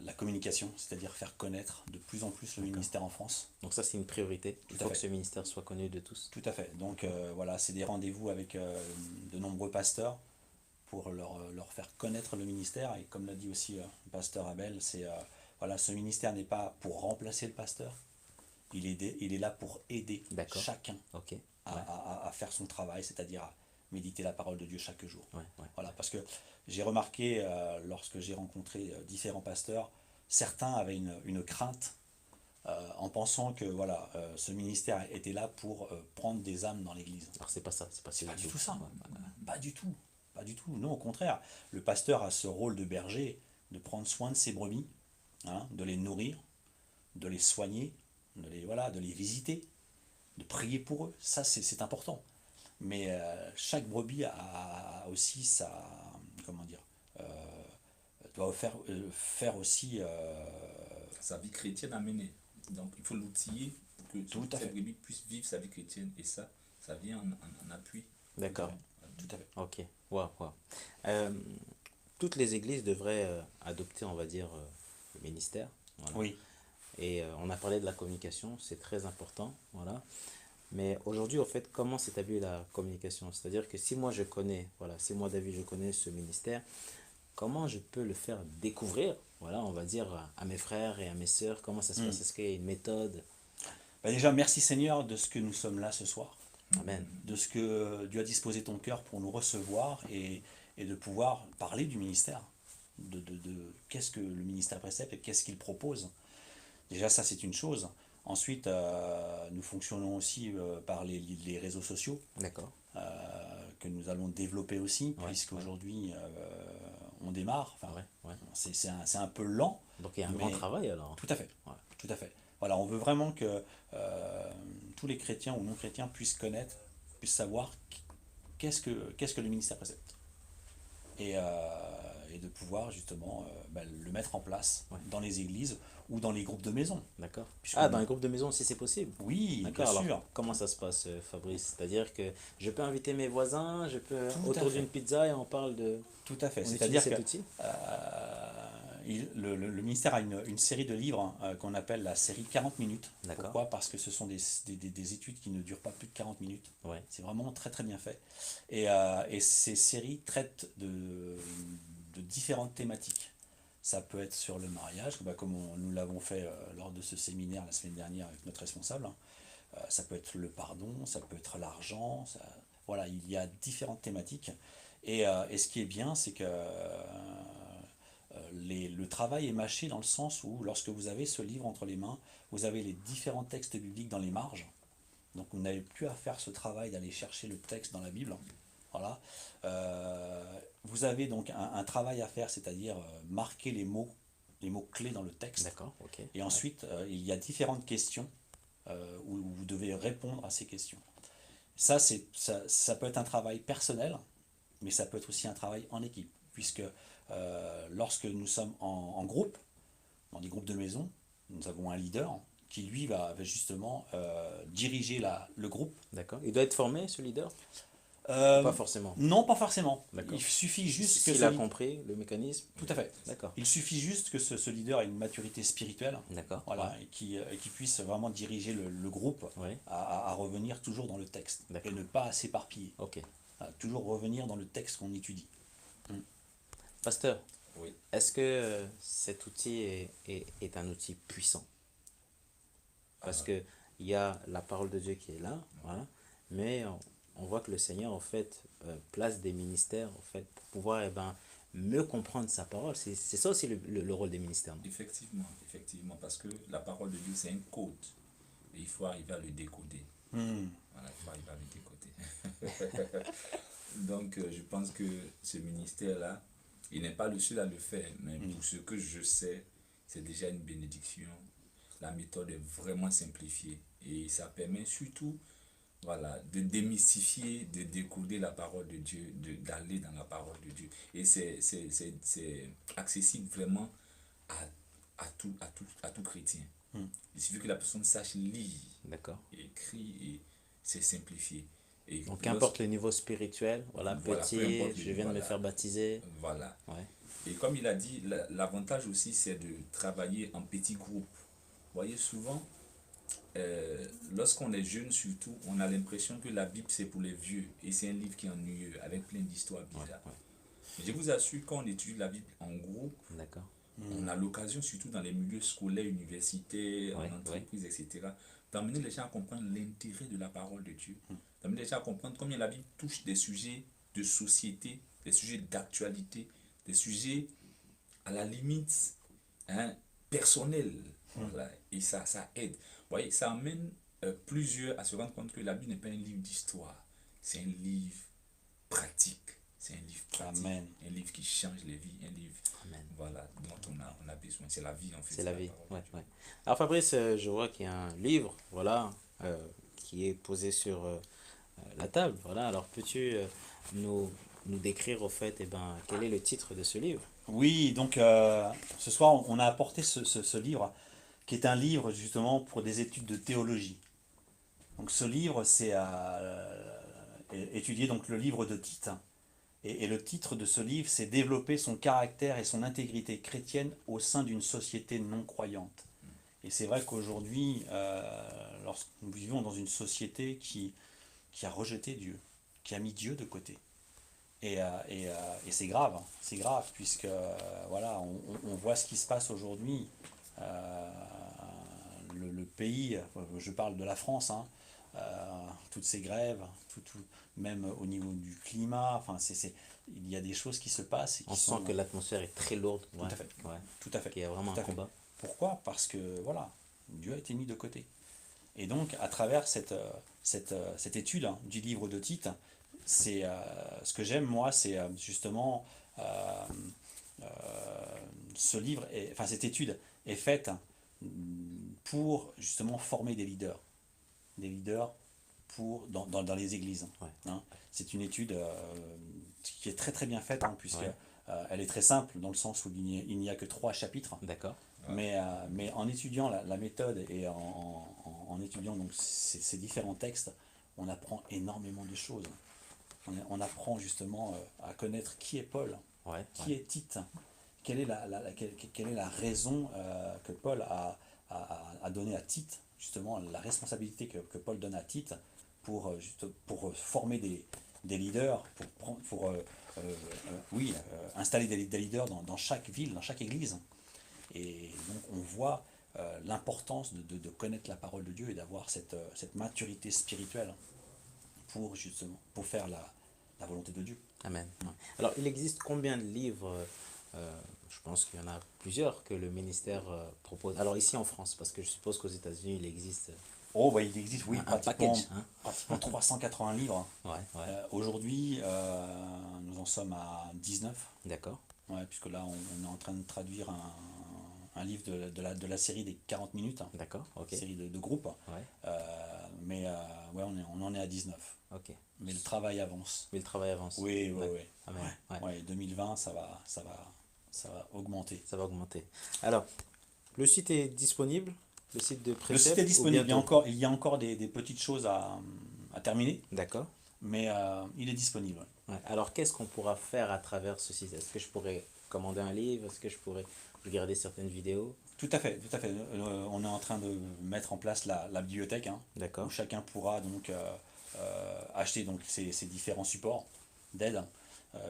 C: la communication, c'est-à-dire faire connaître de plus en plus le ministère en France.
A: Donc ça, c'est une priorité. Il
C: Tout à
A: faut que
C: fait.
A: ce ministère soit connu de tous.
C: Tout à fait. Donc voilà, c'est des rendez-vous avec de nombreux pasteurs pour leur faire connaître le ministère. Et comme l'a dit aussi le pasteur Abel, voilà, ce ministère n'est pas pour remplacer le pasteur, il est là pour aider
A: D'accord.
C: chacun
A: Ok. Ouais.
C: à faire son travail, c'est-à-dire méditer la parole de Dieu chaque jour.
A: Ouais, ouais.
C: Voilà, parce que j'ai remarqué, lorsque j'ai rencontré différents pasteurs, certains avaient une crainte en pensant que voilà, ce ministère était là pour prendre des âmes dans l'église.
A: Alors, c'est pas ça, c'est pas ça
C: C'est pas
A: du
C: du
A: tout.
C: tout ça.
A: Ouais.
C: Pas du tout. Pas du tout. Non, au contraire. Le pasteur a ce rôle de berger, de prendre soin de ses brebis, hein, de les nourrir, de les soigner, voilà, de les visiter, de prier pour eux. Ça, c'est important. Mais chaque brebis a aussi sa. Comment dire, doit faire aussi.
B: Sa vie chrétienne à mener. Donc il faut l'outiller pour que
C: Tout à
B: cette
C: fait.
B: brebis puisse vivre sa vie chrétienne. Et ça vient en appui.
A: D'accord.
C: Tout à fait.
A: Ok. Waouh, waouh. Euh, Toutes les églises devraient adopter, on va dire, le ministère. Voilà.
C: Oui.
A: Et on a parlé de la communication, c'est très important. Voilà. Mais aujourd'hui, au fait, comment s'établit la communication? C'est-à-dire que si moi je connais, voilà, si moi David je connais ce ministère, comment je peux le faire découvrir, voilà, on va dire à mes frères et à mes sœurs, comment ça se passe? Est-ce qu'il y a une méthode?
C: Bah déjà, merci Seigneur de ce que nous sommes là ce soir,
A: Amen.
C: de ce que Dieu a disposé ton cœur pour nous recevoir et de pouvoir parler du ministère, de qu'est-ce que le ministère précepte et qu'est-ce qu'il propose. Déjà, ça, c'est une chose. Ensuite, nous fonctionnons aussi par les réseaux sociaux
A: D'accord.
C: que nous allons développer aussi,
A: Ouais,
C: puisqu'aujourd'hui, on démarre. Enfin,
A: Ouais, ouais.
C: c'est un peu lent.
A: Donc il y a un grand
C: Mais
A: travail alors.
C: tout à fait.
A: Ouais.
C: Tout à fait. Voilà, on veut vraiment que tous les chrétiens ou non chrétiens puissent connaître, puissent savoir qu'est-ce que le ministère précepte. Et de pouvoir justement le mettre en place
A: Ouais.
C: dans les églises ou dans les groupes de maison.
A: D'accord.
C: Puisqu'on-
A: Ah, dans les groupes de maison aussi, c'est possible.
C: Oui, bien
A: D'accord, alors
C: sûr.
A: comment ça se passe, Fabrice? C'est-à-dire que je peux inviter mes voisins, je peux
C: Tout à
A: autour
C: fait.
A: d'une pizza et on parle de.
C: Tout à fait.
A: On utilise
C: C'est-à-dire
A: cet
C: que
A: outil?
C: le ministère a une série de livres qu'on appelle la série 40 minutes.
A: D'accord.
C: Pourquoi? Parce que ce sont des études qui ne durent pas plus de 40 minutes.
A: Ouais.
C: C'est vraiment très très bien fait. Et ces séries traitent de différentes thématiques. Ça peut être sur le mariage, comme nous l'avons fait lors de ce séminaire la semaine dernière avec notre responsable. Hein. Ça peut être le pardon, ça peut être l'argent. Voilà, il y a différentes thématiques. Et ce qui est bien, c'est que le travail est mâché dans le sens où, lorsque vous avez ce livre entre les mains, vous avez les différents textes bibliques dans les marges. Donc vous n'avez plus à faire ce travail d'aller chercher le texte dans la Bible. Voilà. Vous avez donc un travail à faire, c'est-à-dire marquer les mots clés dans le texte.
A: D'accord, ok.
C: Et ensuite, il y a différentes questions où vous devez répondre à ces questions. Ça peut être un travail personnel, mais ça peut être aussi un travail en équipe, puisque lorsque nous sommes en groupe, dans des groupes de maison, nous avons un leader qui lui va justement diriger le groupe.
A: D'accord. Il doit être formé, ce leader?
C: Euh,
A: Pas forcément.
C: Non, pas forcément.
A: D'accord.
C: Il suffit juste que
A: S'il a compris le mécanisme.
C: Tout à fait.
A: D'accord.
C: Il suffit juste que ce leader ait une maturité spirituelle,
A: D'accord.
C: voilà,
A: Ouais.
C: et qui puisse vraiment diriger le groupe
A: Ouais.
C: à revenir toujours dans le texte
A: D'accord.
C: et ne pas s'éparpiller.
A: Ok.
C: Toujours revenir dans le texte qu'on étudie.
A: Pasteur,
B: Oui.
A: est-ce que cet outil est un outil puissant? Parce que il y a la parole de Dieu qui est là, voilà, mais on voit que le Seigneur, en fait, place des ministères, en fait, pour pouvoir, mieux comprendre sa parole. C'est ça aussi le rôle des ministères. Non?
B: Effectivement, parce que la parole de Dieu, c'est un code. Et il faut arriver à le décoder. Voilà, il faut arriver à le décoder. Donc, je pense que ce ministère-là, il n'est pas le seul à le faire, mais pour ce que je sais, c'est déjà une bénédiction. La méthode est vraiment simplifiée et ça permet surtout, voilà, de démystifier, de décoder la parole de Dieu, d'aller dans la parole de Dieu. Et c'est accessible vraiment à tout chrétien. Il suffit que la personne sache lire,
A: D'accord.
B: écrire, et c'est simplifié. Et
A: Donc, qu'importe le niveau spirituel, voilà,
B: Voilà,
A: petit,
B: peu importe le
A: je viens de me
B: voilà.
A: faire baptiser.
B: Voilà.
A: Ouais.
B: Et comme il a dit, l'avantage aussi, c'est de travailler en petits groupes. Vous voyez, souvent, lorsqu'on est jeune surtout, on a l'impression que la Bible, c'est pour les vieux. Et c'est un livre qui est ennuyeux, avec plein d'histoires bizarres.
A: Ouais.
B: Mais je vous assure, quand on étudie la Bible en groupe,
A: D'accord.
B: on a l'occasion, surtout dans les milieux scolaires, universitaires,
A: Ouais,
B: en entreprise, etc., d'amener les gens à comprendre l'intérêt de la parole de Dieu. d'amener les gens à comprendre combien la Bible touche des sujets de société, des sujets d'actualité, des sujets à la limite hein, personnels. Voilà. Et ça aide. Vous voyez, ça amène plusieurs à se rendre compte que la Bible n'est pas un livre d'histoire, c'est un livre pratique. C'est un livre pratique,
C: Amen.
B: un livre qui change les vies, un livre
A: Amen.
B: voilà, dont on a besoin. C'est la vie en fait.
A: C'est la vie.
B: parole
A: Ouais,
B: de Dieu.
A: ouais. Alors Fabrice, je vois qu'il y a un livre, voilà, qui est posé sur la table. Voilà. Alors peux-tu nous décrire au fait, eh ben, quel est le titre de ce livre?
C: Oui, donc ce soir, on a apporté ce livre, qui est un livre justement pour des études de théologie. Donc ce livre, c'est étudier donc le livre de Tite. Et le titre de ce livre, c'est Développer son caractère et son intégrité chrétienne au sein d'une société non croyante. Et c'est vrai qu'aujourd'hui, lorsque nous vivons dans une société qui a rejeté Dieu, qui a mis Dieu de côté. Et c'est grave, puisque voilà, on voit ce qui se passe aujourd'hui. Le pays, je parle de la France, hein, toutes ces grèves, même au niveau du climat, enfin, il y a des choses qui se passent et qui
A: On
C: sont...
A: sent que l'atmosphère est très lourde.
C: Tout
A: Ouais,
C: à fait,
A: ouais.
C: tout à fait.
A: Qu'il y a vraiment
C: tout
A: un
C: à fait.
A: combat.
C: Pourquoi? Parce que voilà, Dieu a été mis de côté. Et donc, à travers cette étude hein, du livre de Tite, c'est ce que j'aime moi, c'est justement euh, euh, enfin cette étude est faite pour justement former des leaders dans les églises.
A: Ouais.
C: Hein. C'est une étude qui est très très bien faite, hein, puisque
A: Ouais.
C: elle est très simple dans le sens où il n'y a que 3 chapitres.
A: D'accord.
C: Mais en étudiant la méthode et en étudiant donc ces différents textes, on apprend énormément de choses. On apprend justement à connaître qui est Paul,
A: Ouais.
C: qui est Tite, quelle est la raison que Paul a donnée à Tite, justement la responsabilité que Paul donne à Tite pour former des leaders, installer des leaders dans chaque ville, dans chaque église. Et donc on voit l'importance de connaître la parole de Dieu et d'avoir cette maturité spirituelle pour faire la volonté de Dieu.
A: Amen. Ouais. Alors, il existe combien de livres je pense qu'il y en a plusieurs que le ministère propose. Alors, ici en France, parce que je suppose qu'aux États-Unis, il existe
C: Oh, bah, il existe, oui,
A: un package. Hein.
C: pratiquement 380 livres.
A: Ouais, ouais.
C: Aujourd'hui, nous en sommes à 19,
A: D'accord.
C: ouais, puisque là, on est en train de traduire un livre de la série des 40 minutes, hein,
A: D'accord. Ok.
C: série de groupes.
A: Ouais.
C: Ouais, on en est à 19.
A: Ok.
C: Mais le travail avance.
A: Mais le travail avance.
C: Oui, oui,
A: Ouais.
C: oui.
A: Amen. Ouais.
C: Ouais, 2020, ça va augmenter.
A: Ça va augmenter. Alors, le site est disponible, le site de
C: Le
A: Précept,
C: site est
A: ou
C: disponible,
A: bientôt?
C: il y a encore des petites choses à terminer,
A: D'accord.
C: mais il est disponible.
A: Ouais. Alors, qu'est-ce qu'on pourra faire à travers ce site? Est-ce que je pourrais commander un livre? Est-ce que je pourrais regarder certaines vidéos?
C: Tout à fait, tout à fait. On est en train de mettre en place la bibliothèque, hein, où
A: D'accord.
C: chacun pourra donc acheter donc ces différents supports d'aide.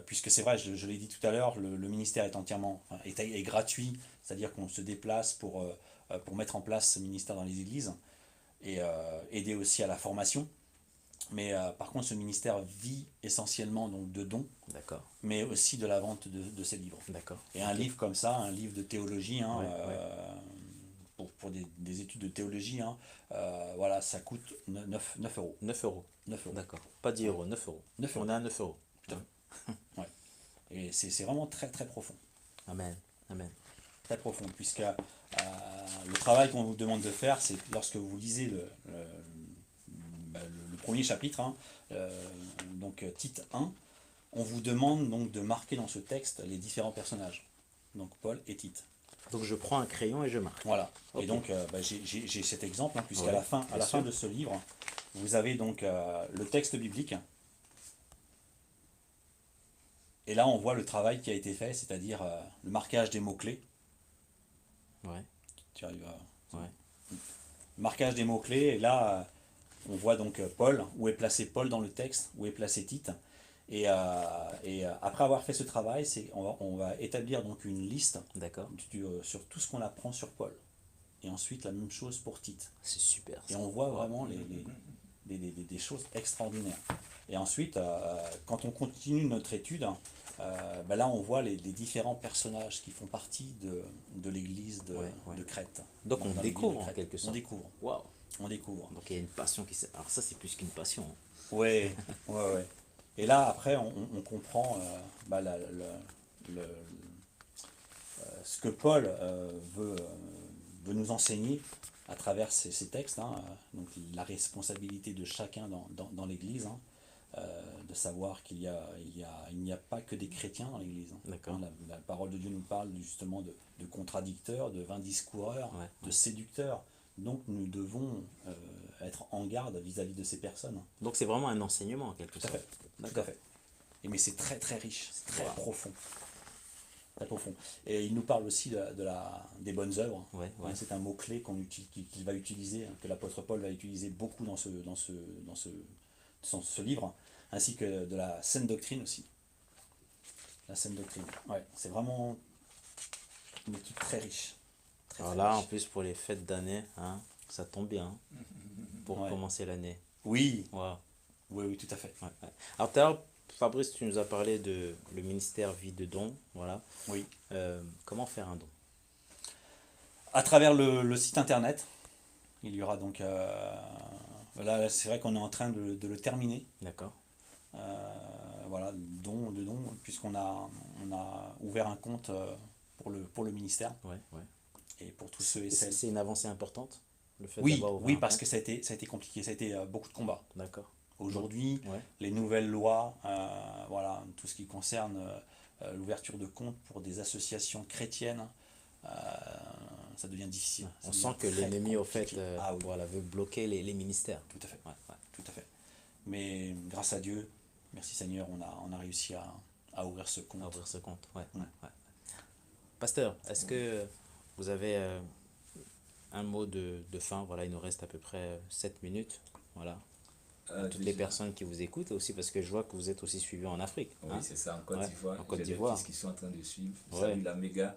C: Puisque c'est vrai, je l'ai dit tout à l'heure, le ministère est entièrement est gratuit, c'est-à-dire qu'on se déplace pour mettre en place ce ministère dans les églises et aider aussi à la formation. Mais par contre, ce ministère vit essentiellement donc, de dons,
A: D'accord.
C: mais aussi de la vente de ses livres.
A: D'accord.
C: Et un
A: Ok.
C: livre comme ça, un livre de théologie, hein,
A: Ouais, ouais.
C: pour des études de théologie, hein, voilà, ça coûte 9 euros.
A: 9 euros.
C: 9 euros.
A: D'accord. Pas 10 euros, 9 euros.
C: 9 euros.
A: On est à 9 euros.
C: Putain. Ouais. Et c'est vraiment très très profond.
A: Amen. Amen.
C: Très profond, puisque le travail qu'on vous demande de faire, c'est lorsque vous lisez le premier chapitre, hein, donc Tite 1, on vous demande donc de marquer dans ce texte les différents personnages, donc Paul et Tite.
A: Donc je prends un crayon et je marque.
C: Voilà.
A: Ok.
C: Et donc j'ai cet exemple, hein, puisqu'à
A: Ouais,
C: la fin,
A: bien
C: fin
A: sûr.
C: de ce livre, vous avez donc le texte biblique. Et là, on voit le travail qui a été fait, c'est-à-dire le marquage des mots-clés.
A: Ouais.
C: Tu arrives à...
A: Ouais.
C: Marquage des mots-clés, et là, on voit donc Paul, où est placé Paul dans le texte, où est placé Tite. Après avoir fait ce travail, on va établir donc une liste
A: D'accord.
C: sur tout ce qu'on apprend sur Paul. Et ensuite, la même chose pour Tite.
A: C'est super.
C: Et
A: Ça.
C: on voit vraiment des choses extraordinaires. Et ensuite, quand on continue notre étude, ben là on voit les différents personnages qui font partie de l'église
A: Ouais, ouais.
C: de Crète.
A: Donc on
C: dans l'église de
A: découvre en
C: Crète.
A: quelque
C: On
A: sorte.
C: découvre.
A: Waouh.
C: On découvre.
A: Donc il y a une passion qui s'est... Alors ça, c'est plus qu'une passion, hein.
C: Ouais, ouais, ouais. Et là, après, on comprend bah, ce que Paul veut nous enseigner à travers ces textes, hein, donc la responsabilité de chacun dans l'Église, hein, de savoir il n'y a pas que des chrétiens dans l'Église, hein.
A: D'accord.
C: Hein, la parole de Dieu nous parle justement de contradicteurs, de vains discoureurs,
A: Ouais,
C: de séducteurs. Donc nous devons être en garde vis-à-vis de ces personnes.
A: Donc c'est vraiment un enseignement en quelque
C: Tout à
A: sorte.
C: fait. Tout
A: D'accord.
C: à fait. Et mais c'est très très riche, c'est très
A: Wow.
C: profond. Très profond. Et il nous parle aussi des bonnes œuvres.
A: Ouais, ouais.
C: Hein, c'est un mot-clé qu'il va utiliser, hein, que l'apôtre Paul va utiliser beaucoup dans ce livre, ainsi que de la saine doctrine aussi. La saine doctrine. Ouais, c'est vraiment une étude très riche. Très,
A: Alors
C: très
A: là, en
C: riche.
A: plus, pour les fêtes d'année, hein, ça tombe bien, hein, pour
C: Ouais.
A: commencer l'année.
C: Oui,
A: Waouh.
C: oui, oui, tout à fait.
A: Ouais, ouais. Alors tout à l'heure, Fabrice, tu nous as parlé de le ministère Vie de Don, voilà.
C: Oui.
A: Comment faire un don?
C: À travers le site internet, il y aura donc. Là, c'est vrai qu'on est en train de le terminer.
A: D'accord.
C: Voilà, de don, puisqu'on on a ouvert un compte pour le ministère
A: Ouais, ouais.
C: et pour tous ceux et celles.
A: C'est une avancée importante, le fait
C: Oui,
A: d'avoir ouvert
C: oui,
A: un
C: parce
A: compte?
C: que ça a été compliqué, ça a été beaucoup de combats.
A: D'accord.
C: Aujourd'hui,
A: Ouais.
C: les nouvelles lois, voilà, tout ce qui concerne l'ouverture de comptes pour des associations chrétiennes, euh, ça devient difficile.
A: Ouais.
C: Ça
A: On
C: devient
A: sent que
C: très
A: l'ennemi, au fait,
C: compliqué. Ah oui,
A: voilà, veut bloquer les ministères.
C: tout à fait,
A: Ouais, ouais.
C: tout à fait. Mais grâce à Dieu, merci Seigneur, on a réussi à ouvrir ce compte.
A: À ouvrir ce compte. Ouais,
C: Ouais.
A: ouais, ouais. Pasteur, est-ce que vous avez un mot de fin? Voilà, il nous reste à peu près 7 minutes. Voilà. À toutes les
B: Déjà,
A: personnes qui vous écoutent aussi, parce que je vois que vous êtes aussi suivi en Afrique.
B: oui,
A: Hein?
B: c'est ça, en Côte
A: Ouais,
B: d'Ivoire.
A: en Côte
B: J'ai des
A: d'Ivoire.
B: fils qui sont en train de suivre.
A: Ouais.
B: Salut la méga.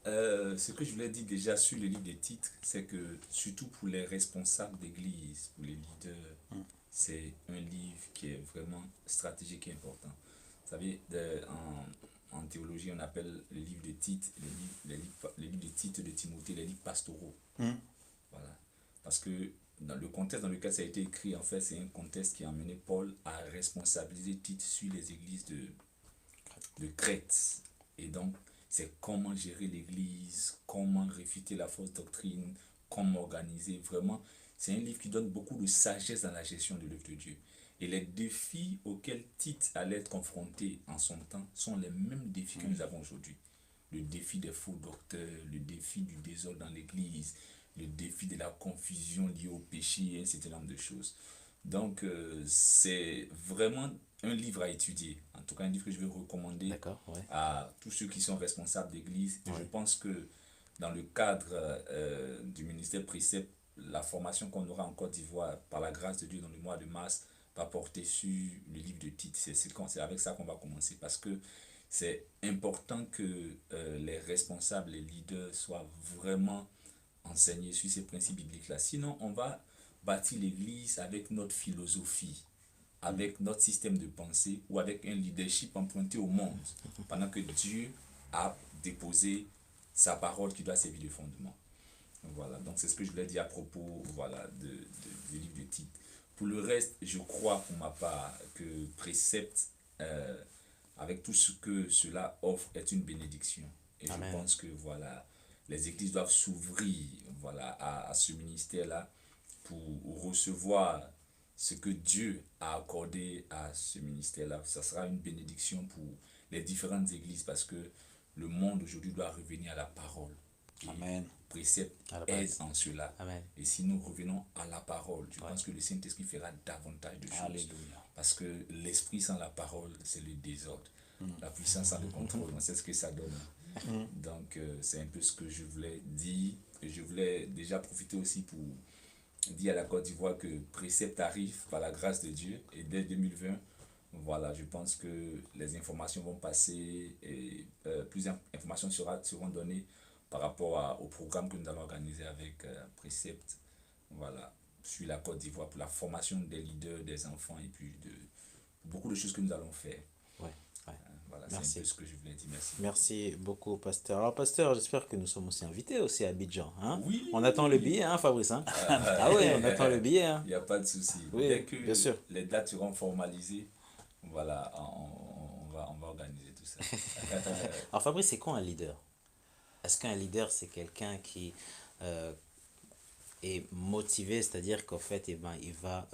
B: Ce que je voulais dire déjà sur le livre des titres, c'est que surtout pour les responsables d'église, pour les leaders, c'est un livre qui est vraiment stratégique et important. Vous savez, en théologie, on appelle le livre de titres, les livres de titres de Timothée, les livres pastoraux.
C: Hum.
B: Voilà. Parce que dans le contexte dans lequel ça a été écrit, en fait, c'est un contexte qui a amené Paul à responsabiliser Tite sur les églises de Crète. Et donc, c'est comment gérer l'église, comment réfuter la fausse doctrine, comment organiser. Vraiment, c'est un livre qui donne beaucoup de sagesse dans la gestion de l'œuvre de Dieu. Et les défis auxquels Tite allait être confronté en son temps sont les mêmes défis que nous avons aujourd'hui. Le défi des faux docteurs, le défi du désordre dans l'église, le défi de la confusion liée au péché et un certain nombre de choses. Donc, c'est vraiment un livre à étudier. En tout cas, un livre que je vais recommander
A: D'accord, ouais.
B: à tous ceux qui sont responsables d'église. Et
A: Ouais.
B: je pense que dans le cadre du ministère Précepte, la formation qu'on aura en Côte d'Ivoire, par la grâce de Dieu, dans le mois de mars, va porter sur le livre de Tite. C'est avec ça qu'on va commencer, parce que c'est important que les responsables, les leaders soient vraiment enseignés sur ces principes bibliques-là. Sinon, on va bâtir l'église avec notre philosophie, avec notre système de pensée ou avec un leadership emprunté au monde, pendant que Dieu a déposé sa parole qui doit servir de fondement. Voilà, donc c'est ce que je voulais dire à propos, voilà, du livre de Tite. Pour le reste, je crois pour ma part que Précepte, avec tout ce que cela offre, est une bénédiction. Et
A: Amen.
B: je pense que voilà, les églises doivent s'ouvrir, voilà, à ce ministère-là pour recevoir ce que Dieu a accordé à ce ministère-là. Ça sera une bénédiction pour les différentes églises, parce que le monde aujourd'hui doit revenir à la parole. Et
C: Amen.
B: Précepte
A: À la
B: aide
A: base.
B: en cela.
A: Amen.
B: Et si nous revenons à la parole, je
A: Ouais.
B: pense que le Saint-Esprit fera davantage de choses.
C: Alléluia.
B: Parce que l'esprit sans la parole, c'est le désordre. La puissance sans le contrôle, on sait ce que ça donne. Donc, c'est un peu ce que je voulais dire. Et je voulais déjà profiter aussi pour dire à la Côte d'Ivoire que Précepte arrive par la grâce de Dieu. Et dès 2020, voilà, je pense que les informations vont passer et plusieurs informations seront données par rapport au programme que nous allons organiser avec Précepte. Voilà. sur la Côte d'Ivoire pour la formation des leaders, des enfants et puis de beaucoup de choses que nous allons faire.
A: Ouais, ouais.
B: Voilà, c'est un
A: Merci.
B: peu ce que je voulais dire. Merci.
A: Merci beaucoup, pasteur. Alors, pasteur, j'espère que nous sommes aussi invités aussi à Abidjan. Hein?
B: Oui.
A: On attend le billet, hein, Fabrice, hein? Ah oui, on attend le billet. Hein?
B: Il n'y a pas de souci.
A: Oui,
B: Dès que
A: bien sûr.
B: les dates seront formalisées, voilà, on va organiser tout ça.
A: Alors, Fabrice, c'est quoi un leader? Est-ce qu'un leader, c'est quelqu'un qui euh, est motivé, c'est-à-dire qu'en fait, eh ben, il va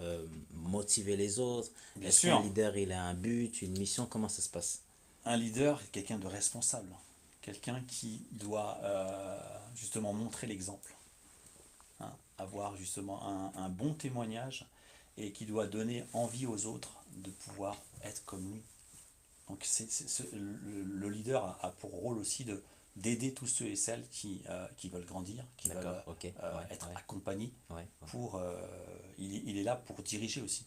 A: motiver les autres?
C: Bien
A: Est-ce
C: sûr.
A: qu'un leader, il a un but, une mission? Comment ça se passe?
C: Un leader est quelqu'un de responsable, quelqu'un qui doit justement montrer l'exemple, hein, avoir justement un bon témoignage et qui doit donner envie aux autres de pouvoir être comme lui. Donc le leader a pour rôle aussi d'aider tous ceux et celles qui veulent grandir, qui veulent
A: D'accord, ok. Ouais,
C: être
A: ouais,
C: accompagnés.
A: ouais,
C: Il est là pour diriger aussi,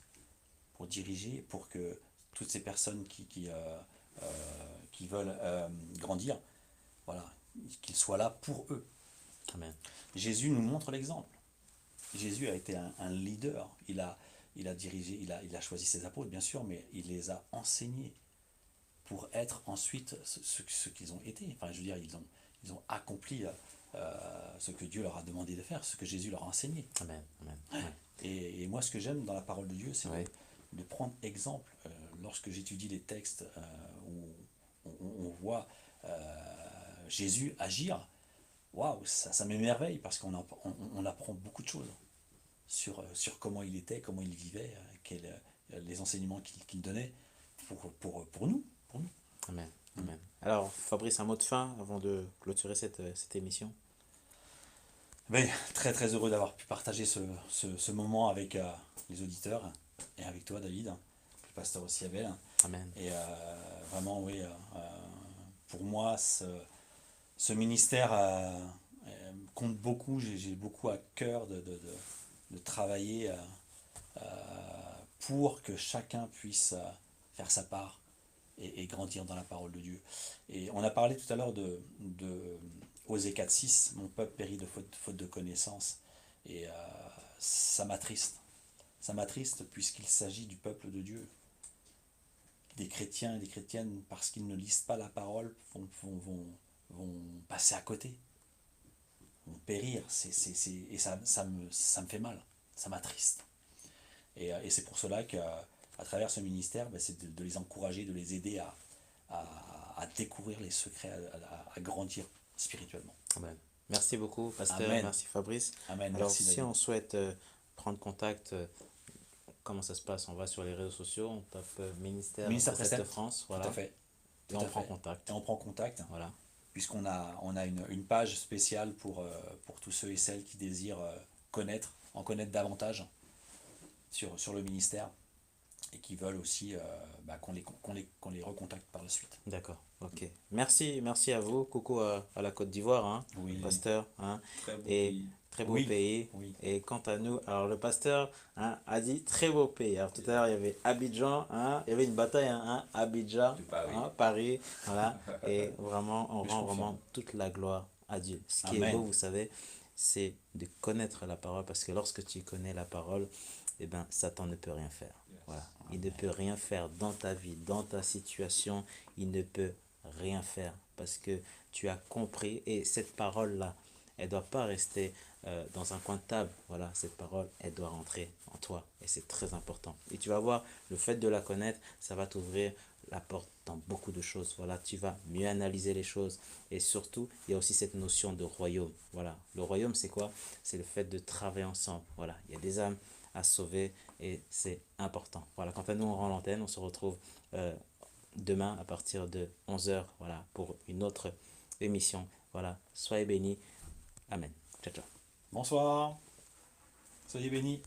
C: pour que toutes ces personnes qui veulent grandir, voilà, qu'ils soient là pour eux.
A: Amen.
C: Jésus nous montre l'exemple. Jésus a été un leader. Il a dirigé, il a choisi ses apôtres, bien sûr, mais il les a enseignés pour être ensuite ce qu'ils ont été. Enfin, je veux dire, ils ont accompli ce que Dieu leur a demandé de faire, ce que Jésus leur a enseigné.
A: Amen. Amen. Ouais.
C: Et moi, ce que j'aime dans la parole de Dieu, c'est
A: Ouais.
C: de prendre exemple. Lorsque j'étudie les textes où on voit Jésus agir, waouh, ça m'émerveille parce on apprend beaucoup de choses sur comment il était, comment il vivait, les enseignements qu'il donnait pour nous. Pour nous.
A: Amen. Amen. Alors, Fabrice, un mot de fin avant de clôturer cette émission?
C: Mais très très heureux d'avoir pu partager ce moment avec les auditeurs et avec toi, David, le pasteur aussi Abel.
A: Amen.
C: Et vraiment, oui, pour moi, ce ministère compte beaucoup. J'ai beaucoup à cœur de travailler pour que chacun puisse faire sa part et grandir dans la parole de Dieu. Et on a parlé tout à l'heure de Osée 4:6, mon peuple périt de faute de connaissance. Et ça m'attriste. Ça m'attriste puisqu'il s'agit du peuple de Dieu. Des chrétiens et des chrétiennes, parce qu'ils ne lisent pas la parole, vont passer à côté, vont périr. Et ça me fait mal, ça m'attriste. Et c'est pour cela qu'à travers ce ministère, c'est de les encourager, de les aider à découvrir les secrets, à grandir spirituellement.
A: Amen. Merci beaucoup, pasteur.
C: Amen.
A: Merci, Fabrice.
C: Amen.
A: Alors,
C: Merci,
A: si
C: David.
A: on souhaite prendre contact, comment ça se passe? On va sur les réseaux sociaux, on tape Ministère
C: Ministère
A: Précepte de
C: Précepte.
A: France,
C: Tout
A: voilà,
C: à fait.
A: et
C: Tout
A: on
C: à
A: prend
C: fait.
A: contact.
C: Et on prend contact,
A: Voilà.
C: puisqu'on a une page spéciale pour tous ceux et celles qui désirent en connaître davantage sur le ministère et qui veulent aussi qu'on les recontacte par la suite.
A: D'accord, ok. Merci à vous. Coucou à la Côte d'Ivoire, hein,
C: Oui.
A: pasteur. Hein,
B: Très beau
A: et
B: pays.
A: très beau
C: Oui,
A: pays.
C: oui.
A: Et quant à nous, alors le pasteur a dit très beau pays. Alors tout à l'heure, il y avait Abidjan, hein, il y avait une bataille, hein, Abidjan,
B: De Paris.
A: hein, Paris, voilà. Et vraiment, on
C: Je
A: rend
C: confirme.
A: vraiment toute la gloire à Dieu. Ce qui est
C: Amen.
A: beau, vous savez, c'est de connaître la parole, parce que lorsque tu connais la parole, eh ben, Satan ne peut rien faire. Voilà. Il ne peut rien faire dans ta vie, dans ta situation. Il ne peut rien faire parce que tu as compris. Et cette parole-là, elle ne doit pas rester dans un coin de table. Voilà, cette parole, elle doit rentrer en toi. Et c'est très important. Et tu vas voir, le fait de la connaître, ça va t'ouvrir la porte dans beaucoup de choses. Voilà, tu vas mieux analyser les choses. Et surtout, il y a aussi cette notion de royaume. Voilà, le royaume, c'est quoi? C'est le fait de travailler ensemble. Voilà, il y a des âmes à sauver et c'est important. Voilà, quant à nous, on rend l'antenne, on se retrouve demain à partir de 11h, voilà, pour une autre émission. Voilà, soyez bénis. Amen. Ciao, ciao.
C: Bonsoir. Soyez bénis.